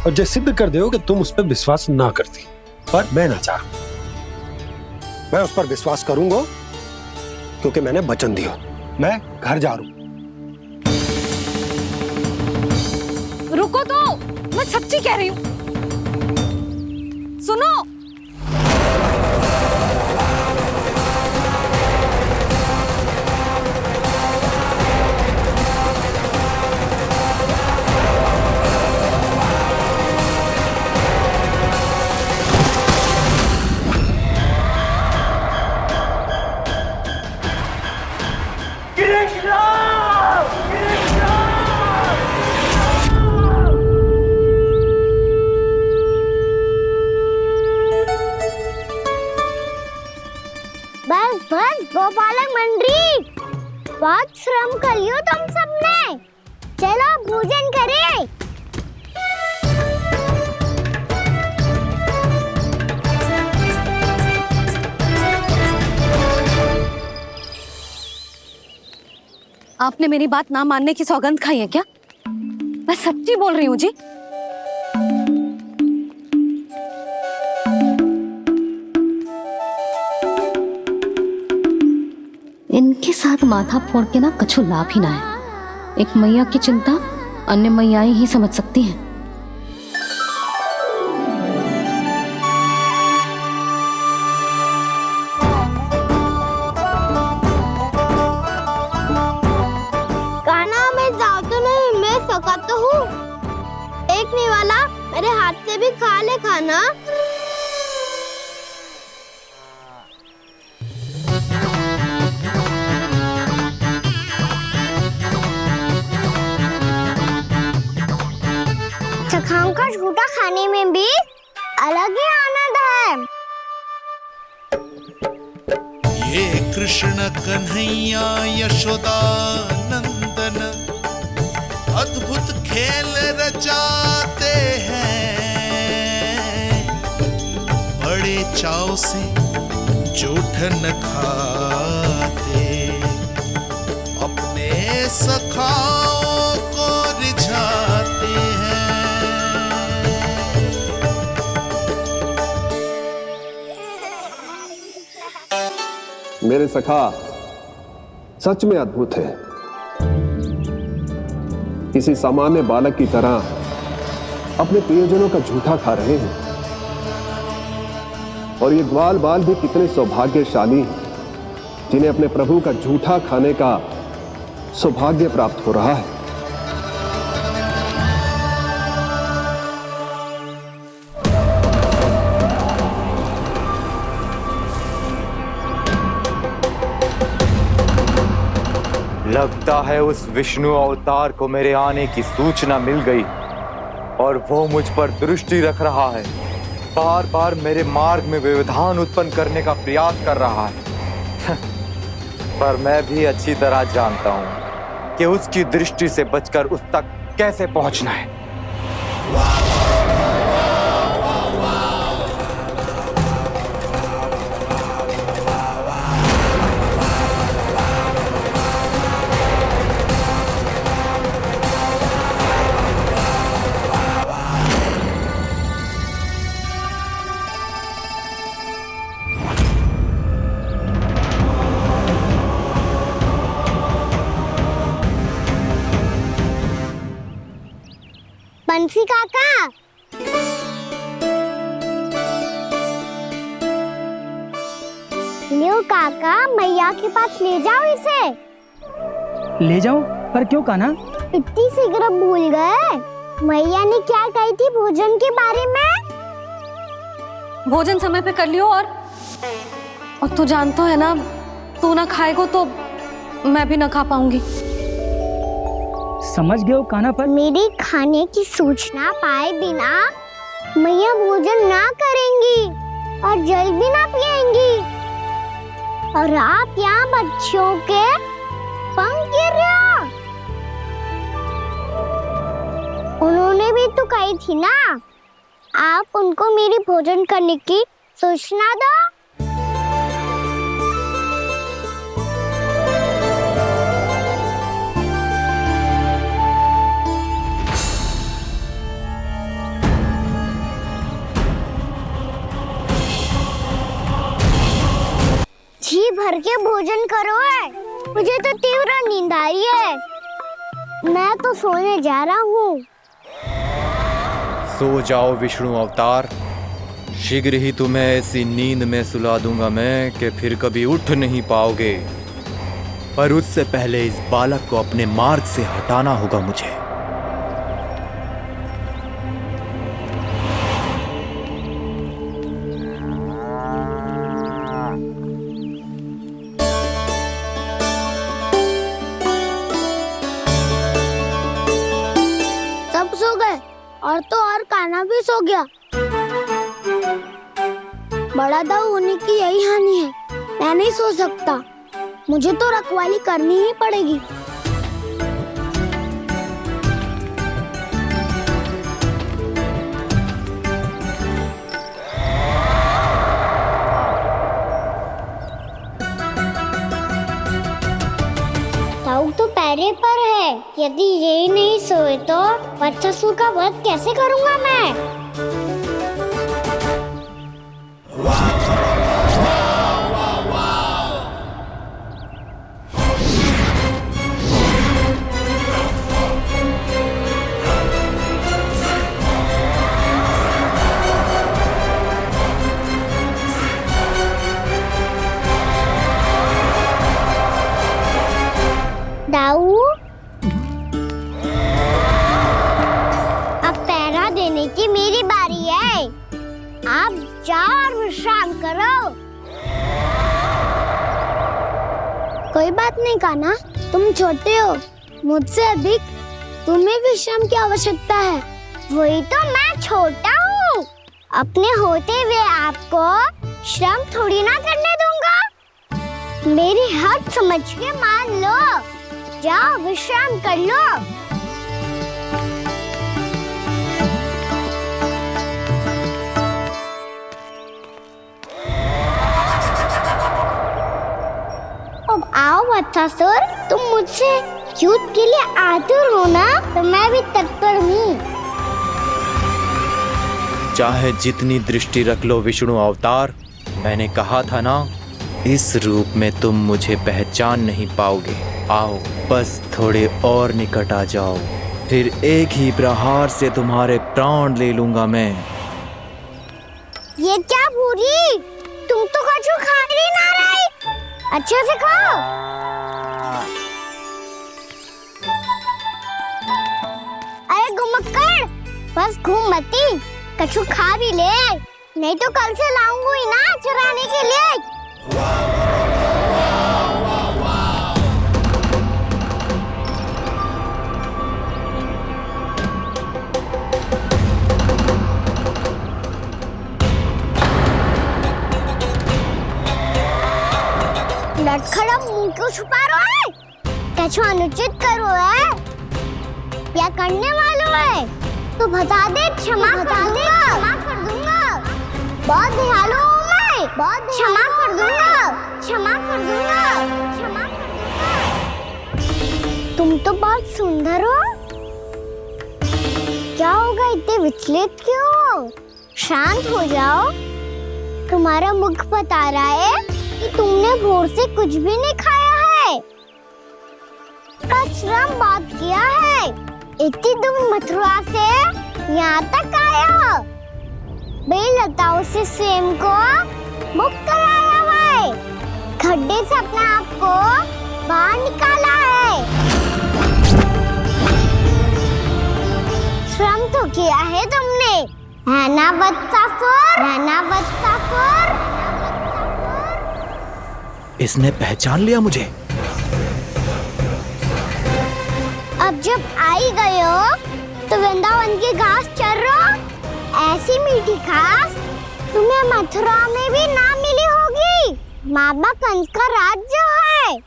और ये सिद्ध कर दो कि तुम उस पर विश्वास ना करती। पर मैं ना चाह, मैं उस पर विश्वास करूंगा क्योंकि मैंने वचन दिया। मैं घर जा रहा हूं। रुको तो, मैं सच्ची कह रही हूँ, सुनो। बस बस गोपालक मंडली, बहुत श्रम कर लियो तुम सबने, चलो भोजन करें। आपने मेरी बात ना मानने की सौगंध खाई है क्या? मैं सच्ची बोल रही हूँ जी। इनके साथ माथा फोड़ के ना कछु लाभ ही ना है। एक मैया की चिंता अन्य मैयाएं ही समझ सकती हैं। कान्हा मैं जाऊँ तो नहीं, मैं सका तो हूँ। एक नहीं वाला मेरे हाथ से भी खा ले खाना। चखाओं का झूठा खाने में भी अलग ही आनंद है। ये कृष्ण कन्हैया यशोदा नंदन अद्भुत खेल रचाते हैं, बड़े चाव से जूठन खाते, अपने सखाओं को रिझाते हैं। मेरे सखा सच में अद्भुत है। किसी सामान्य बालक की तरह अपने प्रियजनों का झूठा खा रहे हैं, और ये ग्वाल बाल भी कितने सौभाग्यशाली हैं जिन्हें अपने प्रभु का झूठा खाने का सौभाग्य प्राप्त हो रहा है। लगता है उस विष्णु अवतार को मेरे आने की सूचना मिल गई और वो मुझ पर दृष्टि रख रहा है। बार बार मेरे मार्ग में व्यवधान उत्पन्न करने का प्रयास कर रहा है। पर मैं भी अच्छी तरह जानता हूं कि उसकी दृष्टि से बचकर उस तक कैसे पहुंचना है। बंसी काका, लियो काका, मैया के पास ले जाओ इसे। ले जाऊं? पर क्यों कान्हा? इतनी शीघ्र भूल गए? मैया ने क्या कही थी भोजन के बारे में? भोजन समय पे कर लियो। और तू जानता है ना, तू ना खाएगा तो मैं भी ना खा पाऊंगी। समझ गए हो कान्हा? पर मेरी खाने की सूचना पाए बिना मैया भोजन ना करेंगी और जल भी ना पिएंगी। और आप यहाँ बच्चों के पंख गिर रहे हो। उन्होंने भी तो कही थी ना, आप उनको मेरी भोजन करने की सूचना दो। जी भर के भोजन करो है, मुझे तो तीव्र नींद आ रही है। मैं तो सोने जा रहा हूँ। सो जाओ विष्णु अवतार, शीघ्र ही तुम्हें ऐसी नींद में सुला दूंगा मैं कि फिर कभी उठ नहीं पाओगे। पर उससे पहले इस बालक को अपने मार्ग से हटाना होगा मुझे। सब सो गए और तो और कान्हा भी सो गया। बड़ा दाऊ होने की यही हानि है। मैं नहीं सो सकता, मुझे तो रखवाली करनी ही पड़ेगी। दाऊ तो पैरे पर है। यदि यही नहीं सोए तो बच्चासुर का वध कैसे करूंगा मैं? दाऊ, अब पहरा देने की मेरी बारी है। आप जाओ और विश्राम करो। कोई बात नहीं कान्हा, तुम छोटे हो, मुझसे अधिक तुम्हें विश्राम की आवश्यकता है। वही तो, मैं छोटा हूँ, अपने होते हुए आपको श्रम थोड़ी ना करने दूंगा। मेरी हद समझ के मान लो। जाओ विश्राम कर लो। अब आओ बच्चासुर, तुम मुझसे युद्ध के लिए आतुर हो ना, तो मैं भी तत्पर हूँ। चाहे जितनी दृष्टि रख लो विष्णु अवतार, मैंने कहा था ना, इस रूप में तुम मुझे पहचान नहीं पाओगे। आओ, बस थोड़े और निकट आ जाओ, फिर एक ही प्रहार से तुम्हारे प्राण ले लूंगा मैं। ये क्या भूरी, तुम तो कछु खा ही ना रही। अच्छे से खाओ। अरे गुमक्कड़, बस घूम मती, कछु खा भी ले, नहीं तो कल से लाऊंगी ना चुराने के लिए। लटखड़ा मुंह क्यों छुपा रहा है? कछु अनुचित करो है या करने वालों है तो बता दे, क्षमा कर दूंगा। बहुत दयालु हूँ मैं, बहुत क्षमा कर दूंगा। तुम तो बहुत सुंदर हो। क्या होगा, इतने विचलित क्यों हो? शांत हो जाओ। तुम्हारा मुख बता रहा है कि तुमने भोर से कुछ भी नहीं खाया है, परिश्रम बहुत किया है। इतनी दूर मथुरा से यहाँ तक आए हो? बेलताओं से स्वयं को मुक्त कराया हुआ है, खड्डे से अपने आप को बाहर निकाला है। श्रम तो किया है तुमने, है ना बदसासुर? है ना बदसासुर? इसने पहचान लिया मुझे। अब जब आई गए हो तो वृंदावन की घास चर रहे हो। ऐसी मीठी घास तुम्हें मथुरा में भी ना मिली होगी। बाबा कंस का राज जो है।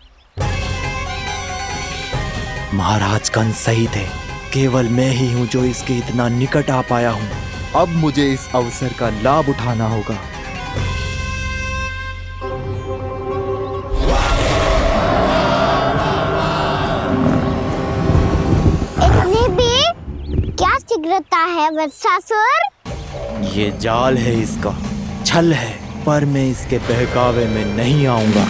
महाराज कंस सही थे, केवल मैं ही हूँ जो इसके इतना निकट आ पाया हूँ। अब मुझे इस अवसर का लाभ उठाना होगा। इतने भी क्या शीघ्रता है वत्सासुर? ये जाल है इसका, छल है, पर मैं इसके बहकावे में नहीं आऊंगा।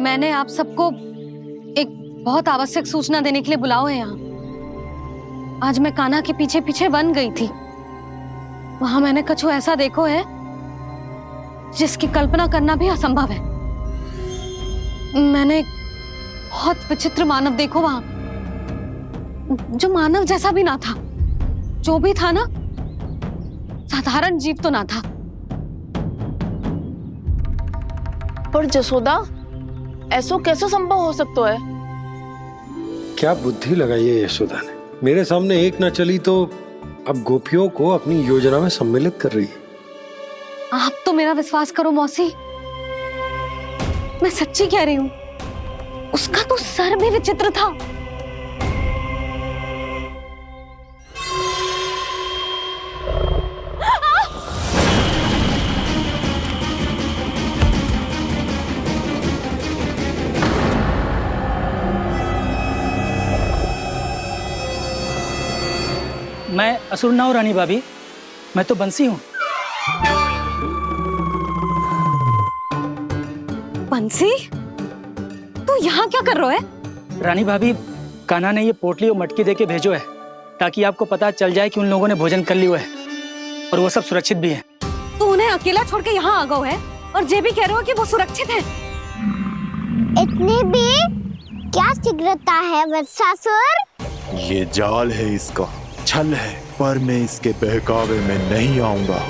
मैंने आप सबको एक बहुत आवश्यक सूचना देने के लिए बुलाओ है यहाँ। आज मैं कान्हा के पीछे पीछे वन गई थी। वहां मैंने कछु ऐसा देखो है जिसकी कल्पना करना भी असंभव है। मैंने बहुत विचित्र मानव देखो वहां, जो मानव जैसा भी ना था। जो भी था ना, साधारण जीव तो ना था। पर जसोदा, ऐसो कैसे संभव हो सकता है? क्या बुद्धि लगाई है यशोदा ने। मेरे सामने एक ना चली तो अब गोपियों को अपनी योजना में सम्मिलित कर रही है। आप तो मेरा विश्वास करो मौसी, मैं सच्ची कह रही हूं। उसका तो सर भी विचित्र था। मैं असुर ना हूं रानी भाभी, मैं तो बंसी हूं। बंसी, तू यहाँ क्या कर रहा है? रानी भाभी, कान्हा ने ये पोटली और मटकी देके भेजो है ताकि आपको पता चल जाए कि उन लोगों ने भोजन कर लिया है और वो सब सुरक्षित भी है। तू उन्हें अकेला छोड़ के यहाँ आ गया है और ये भी कह रहे हो कि वो सुरक्षित है। इतने भी क्या शीघ्रता है वत्सासुर? ये जाल है इसका, छल है, पर मैं इसके बहकावे में नहीं आऊंगा।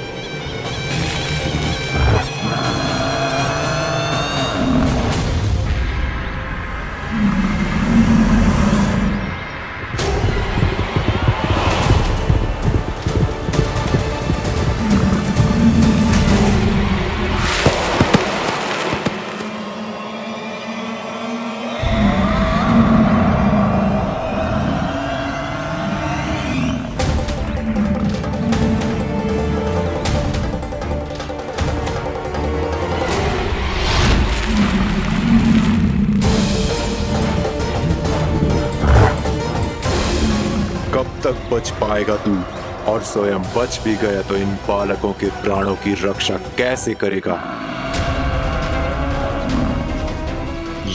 तक बच पाएगा तू, और स्वयं बच भी गया तो इन बालकों के प्राणों की रक्षा कैसे करेगा?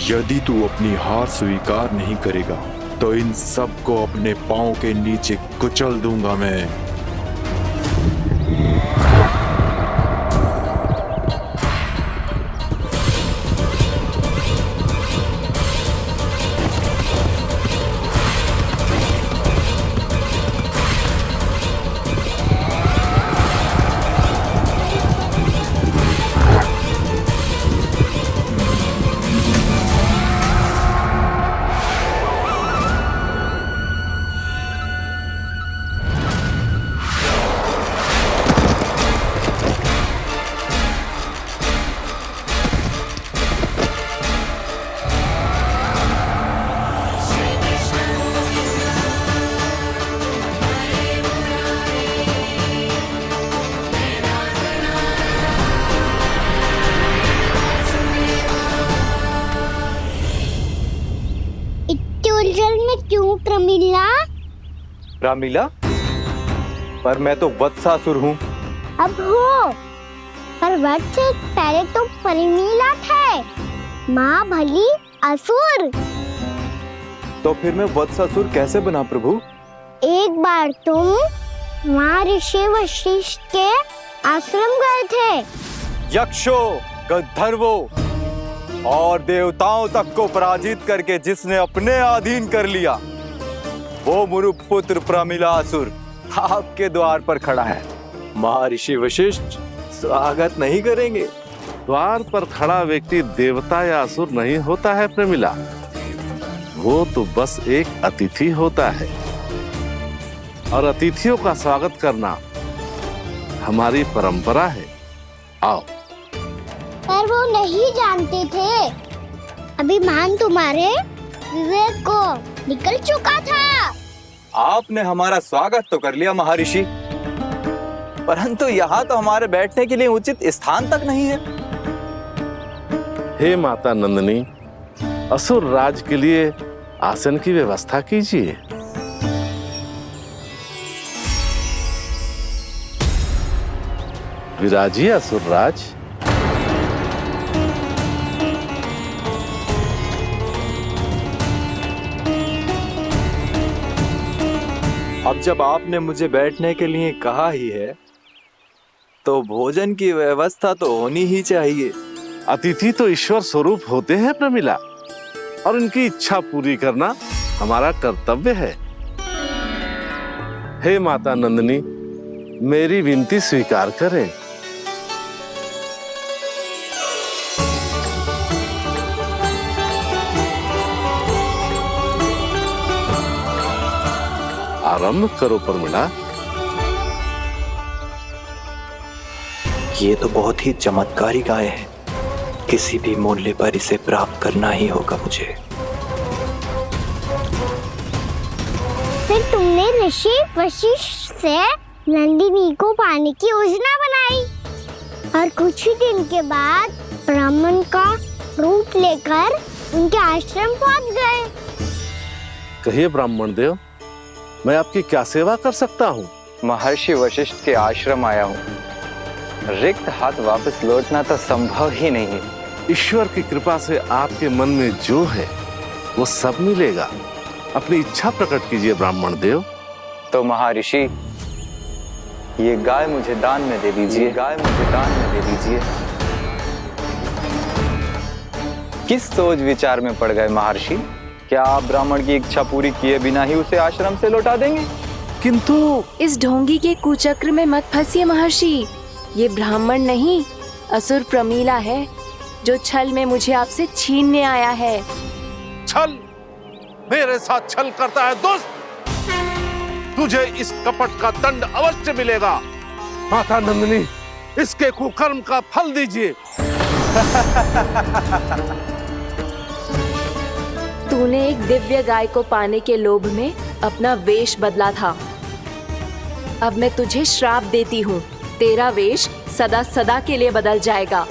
यदि तू अपनी हार स्वीकार नहीं करेगा तो इन सबको अपने पांव के नीचे कुचल दूंगा मैं। क्यों प्रमिला? रामलीला, पर मैं तो वत्सासुर हूँ। अब हो, पर वध से पहले तो परिमीला थे, माँ भली असुर। तो फिर मैं वत्सासुर कैसे बना प्रभु? एक बार तुम वहाँ ऋषि वशिष्ठ के आश्रम गए थे। यक्षो, गंधर्वो और देवताओं तक को पराजित करके जिसने अपने अधीन कर लिया, वो मुरुपुत्र प्रमिलासुर आपके द्वार पर खड़ा है। महर्षि वशिष्ठ स्वागत नहीं करेंगे? द्वार पर खड़ा व्यक्ति देवता या असुर नहीं होता है प्रमिला, वो तो बस एक अतिथि होता है, और अतिथियों का स्वागत करना हमारी परंपरा है। आओ। पर वो नहीं जानते थे, अभिमान तुम्हारे विवेक को निकल चुका था। आपने हमारा स्वागत तो कर लिया महर्षि, परंतु यहाँ तो हमारे बैठने के लिए उचित स्थान तक नहीं है। हे माता नंदिनी, असुर राज के लिए आसन की व्यवस्था कीजिए। विराजिए असुर राज। अब जब आपने मुझे बैठने के लिए कहा ही है, तो भोजन की व्यवस्था तो होनी ही चाहिए। अतिथि तो ईश्वर स्वरूप होते हैं प्रमिला, और उनकी इच्छा पूरी करना हमारा कर्तव्य है। हे माता नंदिनी, मेरी विनती स्वीकार करें। आरंभ करो प्रमिला। ये तो बहुत ही चमत्कारी गाय है, किसी भी मूल्य पर इसे प्राप्त करना ही होगा मुझे। फिर तुमने ऋषि वशिष्ठ से नंदिनी को पाने की योजना बनाई, और कुछ ही दिन के बाद ब्राह्मण का रूप लेकर उनके आश्रम पहुंच गए। कहिए ब्राह्मण देव, मैं आपकी क्या सेवा कर सकता हूँ? महर्षि वशिष्ठ के आश्रम आया हूँ। रिक्त हाथ वापस लौटना तो संभव ही नहीं है। ईश्वर की कृपा से आपके मन में जो है वो सब मिलेगा। अपनी इच्छा प्रकट कीजिए ब्राह्मण देव। तो महर्षि, ये गाय मुझे दान में दे दीजिए। गाय मुझे दान में दे दीजिए। किस सोच विचार में पड़ गए महर्षि? क्या आप ब्राह्मण की इच्छा पूरी किए बिना ही उसे आश्रम से लौटा देंगे? किंतु इस ढोंगी के कुचक्र में मत फंसिए महर्षि। ये ब्राह्मण नहीं, असुर प्रमीला है, जो छल में मुझे आपसे छीनने आया है। छल? मेरे साथ छल करता है दुष्ट? तुझे इस कपट का दंड अवश्य मिलेगा। माता नंदिनी, इसके कुकर्म का फल दीजिए। तूने एक दिव्य गाय को पाने के लोभ में अपना वेश बदला था। अब मैं तुझे श्राप देती हूँ, तेरा वेश सदा सदा के लिए बदल जाएगा।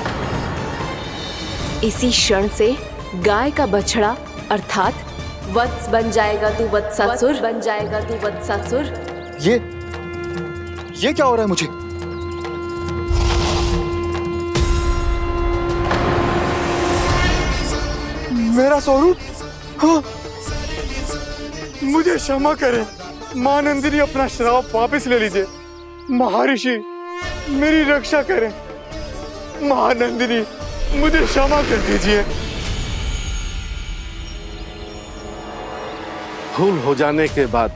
इसी क्षण से गाय का बछड़ा अर्थात वत्स बन जाएगा तू वत्सासुर। बन जाएगा तू वत्सासुर। ये क्या हो रहा है मुझे? मेरा स्वरूप? हाँ। मुझे क्षमा करें मां नंदिनी, अपना श्राप वापस ले लीजिए। महर्षि, मेरी रक्षा करें। मां नंदिनी, मुझे क्षमा कर दीजिए। भूल हो जाने के बाद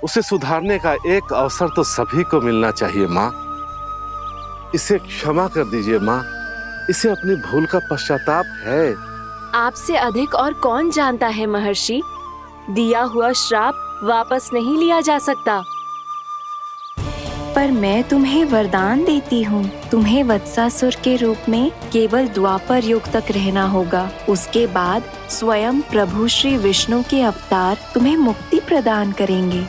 उसे सुधारने का एक अवसर तो सभी को मिलना चाहिए माँ। इसे क्षमा कर दीजिए माँ, इसे अपनी भूल का पश्चाताप है। आपसे अधिक और कौन जानता है महर्षि, दिया हुआ श्राप वापस नहीं लिया जा सकता। पर मैं तुम्हें वरदान देती हूँ, तुम्हें वत्सासुर के रूप में केवल द्वापर युग तक रहना होगा। उसके बाद स्वयं प्रभु श्री विष्णु के अवतार तुम्हें मुक्ति प्रदान करेंगे।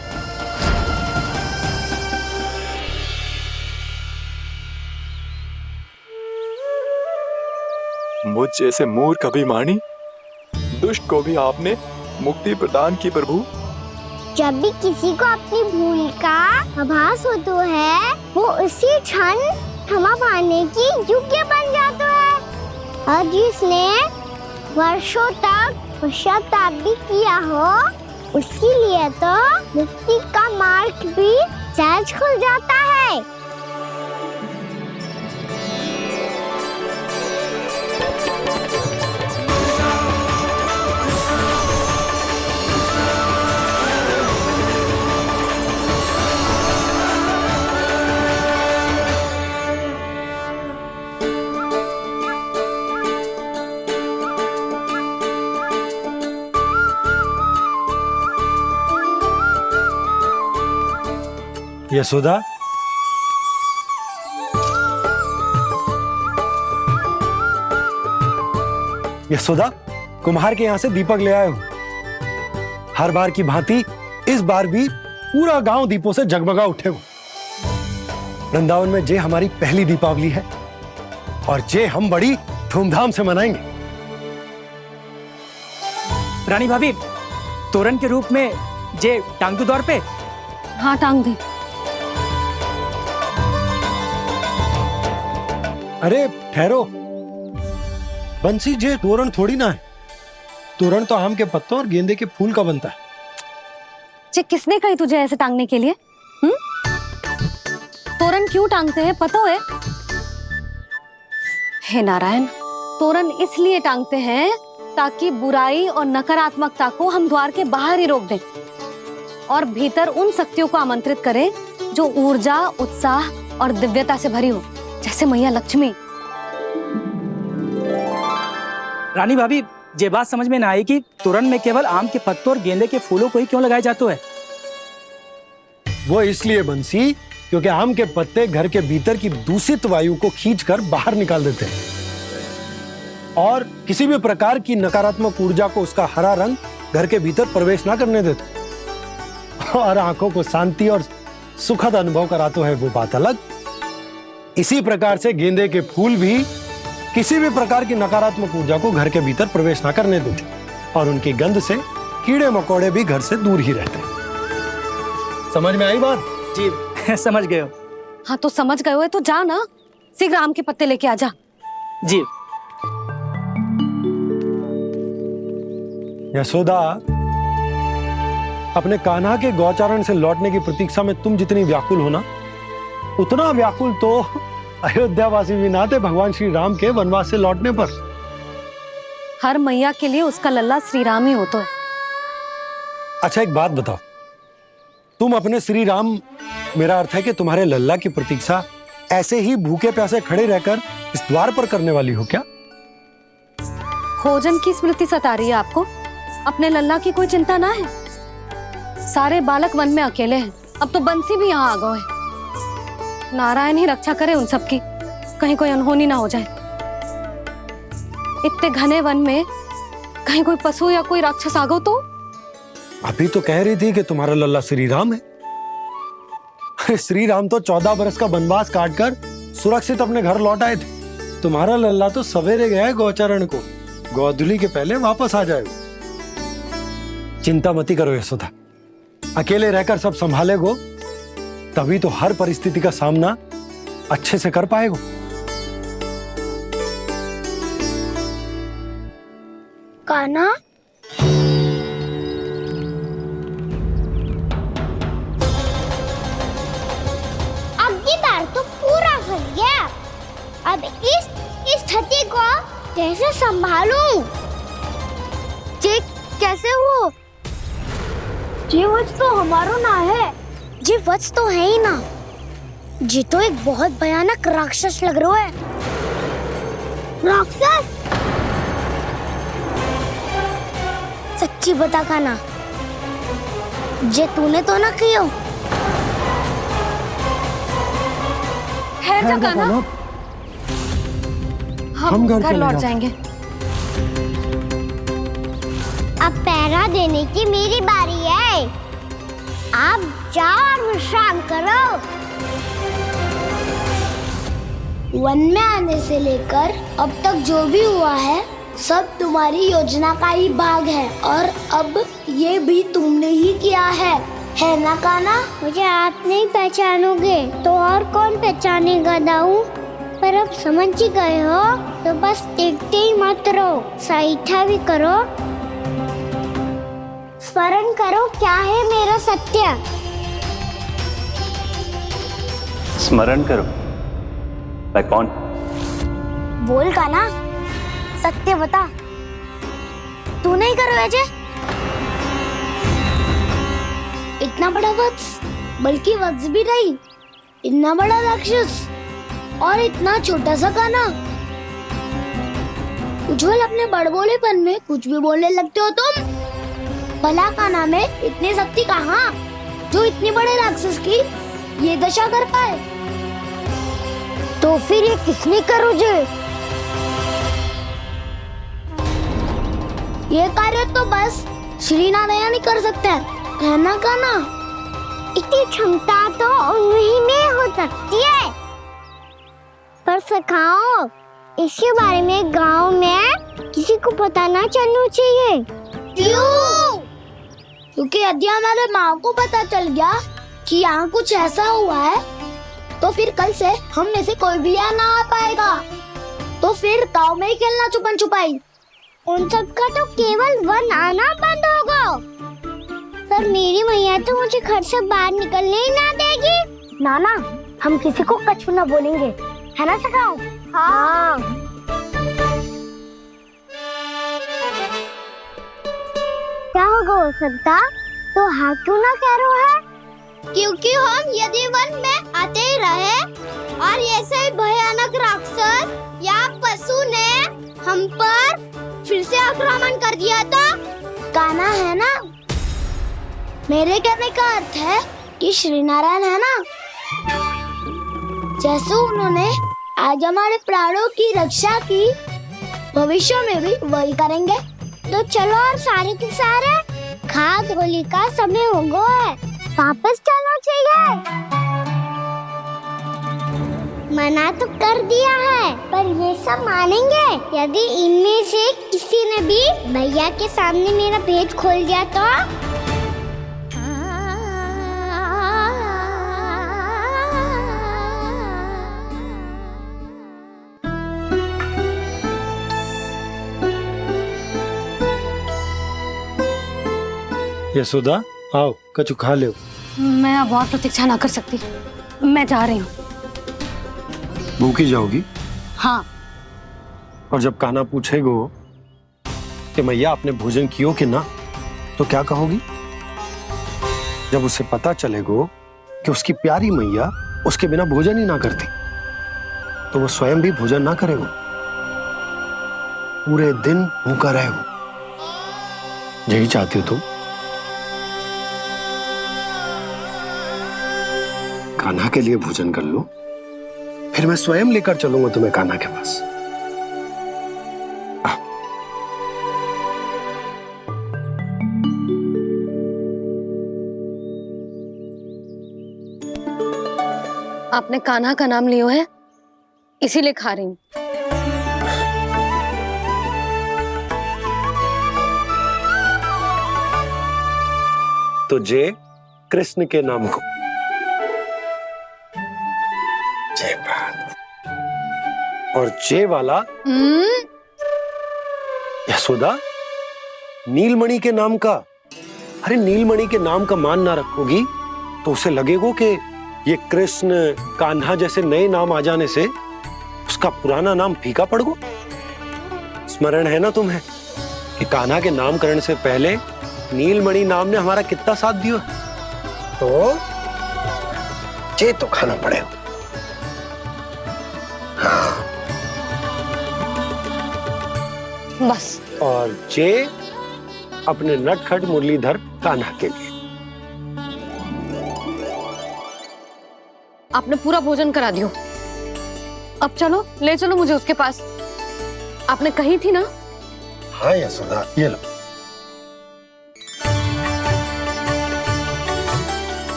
मुझ जैसे मूर्ख अभिमानी दुष्ट को भी आपने मुक्ति प्रदान की प्रभु। जब भी किसी को अपनी भूल का आभास होता है, वो उसी क्षण थमा पाने की योग्य बन जाता है और जिसने वर्षों तक पश्चाताप भी किया हो उसके लिए तो मुक्ति का मार्ग भी सहज खुल जाता है। यशोदा, यशोदा, कुम्हार के यहाँ से दीपक ले आए हूं। हर बार की भांति इस बार भी पूरा गांव दीपों से जगमगा उठे हो। वृंदावन में जे हमारी पहली दीपावली है और जे हम बड़ी धूमधाम से मनाएंगे। रानी भाभी, तोरण के रूप में जे टांग दो द्वार पे। हाँ, टांग दी। अरे ठहरो, बंसी, जे तोरण थोड़ी ना है। तोरण तो आम के पत्तों और गेंदे के फूल का बनता है। जे किसने कही तुझे ऐसे टांगने के लिए? तोरण क्यों टांगते हैं पता है? हे नारायण, तोरण इसलिए टांगते हैं ताकि बुराई और नकारात्मकता को हम द्वार के बाहर ही रोक दें और भीतर उन शक्तियों को आमंत्रित करें जो ऊर्जा, उत्साह और दिव्यता से भरी हो, जैसे मैया लक्ष्मी। रानी भाभी, ये बात समझ में ना आई कि तोरण में केवल आम के पत्तों और गेंदे के फूलों को ही क्यों लगाया जाता है? वो इसलिए बंसी, क्योंकि आम के पत्ते घर के भीतर की दूषित वायु को खींचकर बाहर निकाल देते हैं और किसी भी प्रकार की नकारात्मक ऊर्जा को उसका हरा रंग घर के भीतर प्रवेश ना करने देते और आंखों को शांति और सुखद अनुभव कराता है, वो बात अलग। इसी प्रकार से गेंदे के फूल भी किसी भी प्रकार की नकारात्मक ऊर्जा को घर के भीतर प्रवेश ना करने देते और उनकी गंध से कीड़े मकोड़े भी घर से दूर ही रहते हैं। समझ में आई बात? जी, समझ गए हो। हाँ, तो समझ गए हो तो जा ना, शीघ्र आम के पत्ते लेके आ जा। जी। यशोदा, अपने कान्हा के गौचारण से लौटने की प्रतीक्षा में तुम जितनी व्याकुल हो ना, उतना व्याकुल तो अयोध्यावासी भी ना थे भगवान श्री राम के वनवास से लौटने पर। हर मैया के लिए उसका लल्ला श्री राम ही होता है। अच्छा, एक बात बताओ, तुम अपने श्री राम, मेरा अर्थ है कि तुम्हारे लल्ला की प्रतीक्षा ऐसे ही भूखे प्यासे खड़े रहकर इस द्वार पर करने वाली हो क्या? भोजन की स्मृति सता रही है आपको? अपने लल्ला की कोई चिंता ना है। सारे बालक वन में अकेले हैं, अब तो बंसी भी यहाँ आ गए हैं। नारायण ही रक्षा करे उन सबकी, कहीं कोई अनहोनी ना हो जाए। इतने घने वन में कहीं कोई पशु या कोई राक्षस आ गो तो? अभी तो कह रही थी कि तुम्हारा लल्ला श्री राम है। श्री राम तो 14 बरस का वनवास काटकर सुरक्षित अपने घर लौट आए थे। तुम्हारा लल्ला तो सवेरे गया है गौचरण को, गोधूली के पहले वापस आ जाएगा। चिंता मती करो यशोदा, अकेले रहकर सब संभालेगो तभी तो हर परिस्थिति का सामना अच्छे से कर पाएगो। कान्हा, अब की बार तो पूरा फंस गया। अब इस स्थिति को कैसे संभालूं? जे कैसे हो? जे वच तो हमारो ना है। जे वच तो है ही ना। जी तो एक बहुत भयानक राक्षस लग रहा है। राक्षस? सच्ची बता कान्हा, जे तूने तो ना कियो? है जा कान्हा, हम घर लौट जाएंगे। अब पहरा देने की मेरी बारी है। आप जाओ और विश्राम करो। वन में आने से लेकर अब तक जो भी हुआ है सब तुम्हारी योजना का ही भाग है और अब ये भी तुमने ही किया है ना कान्हा? मुझे आप नहीं पहचानोगे तो और कौन पहचानेगा दाऊ? पर अब समझ ही गए हो तो बस देखते ही मत रहो, साइठा भी करो, स्मरण करो क्या है मेरा सत्य। स्मरण करो। मैं कौन? बोल का ना, सत्य बता। तू नहीं करो अजय? इतना बड़ा वत्स, बल्कि वत्स भी नहीं, इतना बड़ा राक्षस और इतना छोटा सा काना। उज्जवल अपने बड़बोलेपन में कुछ भी बोलने लगते हो तुम। भला काना में इतनी शक्ति कहाँ जो इतने बड़े राक्षस की ये दशा कर पाए? तो फिर ये किसने करो जे? ये कार्य तो बस श्री नारायण ही कर सकते हैं, है ना काना? इतनी क्षमता तो उन्हीं में हो सकती है, पर सखाओ इसके बारे में गांव में किसी को पता ना चलना चाहिए। क्यों? क्योंकि यदि हमारे माँ को पता चल गया कि यहाँ कुछ ऐसा हुआ है तो फिर कल से हम में से कोई भी यहाँ ना आ पाएगा। तो फिर गांव में ही खेलना छुपन छुपाई। उन सबका तो केवल वन आना बंद होगा, पर मेरी मैया तो मुझे घर से बाहर निकलने ही ना देगी। नाना, हम किसी को कछु ना बोलेंगे, है ना सखाओ? हाँ। क्या होगा हो सकता? तो हाँ क्यों ना कह रहा है? क्योंकि हम यदि वन में आते ही रहे और ऐसे भयानक राक्षस या पशु ने हम पर फिर से आक्रमण कर दिया तो काना, है ना? मेरे कहने का अर्थ है कि श्री नारायण है ना, जैसे उन्होंने आज हमारे प्राणों की रक्षा की, भविष्य में भी वही करेंगे। तो चलो और सारे के सारे खाद होली का समय हो गया है, वापस चलना चाहिए। मना तो कर दिया है, पर ये सब मानेंगे यदि इनमें से किसी ने भी भैया के सामने मेरा भेद खोल दिया तो? यशोदा, आओ कछु खा ले। मैं अब और प्रतीक्षा ना कर सकती, मैं जा रही हूँ। भूखी जाओगी? हाँ। और जब कान्हा पूछेगो कि मैया आपने भोजन कियो कि ना, तो क्या कहोगी? जब उसे पता चलेगो कि उसकी प्यारी मैया उसके बिना भोजन ही ना करती, तो वो स्वयं भी भोजन ना करेगो, पूरे दिन भूखा रहेगो। यही चाहती हो तुम? कान्हा के लिए भोजन कर लो, फिर मैं स्वयं लेकर चलूंगा तुम्हें कान्हा के पास। आपने कान्हा का नाम लियो है, इसीलिए खा रही हूँ। तो जय कृष्ण के नाम को। जय बात। और जय वाला यशोदा, नीलमणि के नाम का। अरे नीलमणि के नाम का मान ना रखोगी तो उसे लगेगा कि ये कृष्ण कान्हा जैसे नए नाम आ जाने से उसका पुराना नाम फीका पड़ गो। स्मरण है ना तुम्हें कि कान्हा के नामकरण से पहले नीलमणि नाम ने हमारा कितना साथ दिया? तो जे तो खाना पड़ेगा। हाँ। बस। और जे अपने नटखट मुरलीधर कान्हा के लिए। आपने पूरा भोजन करा दियो, अब चलो, ले चलो मुझे उसके पास। आपने कही थी ना? हाँ यशोदा, ये लो।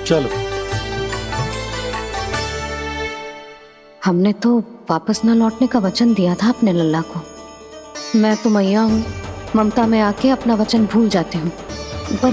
चलो। हमने तो वापस न लौटने का वचन दिया था अपने लल्ला को। मैं तो मैया हूँ, ममता में आके अपना वचन भूल जाती हूँ, पर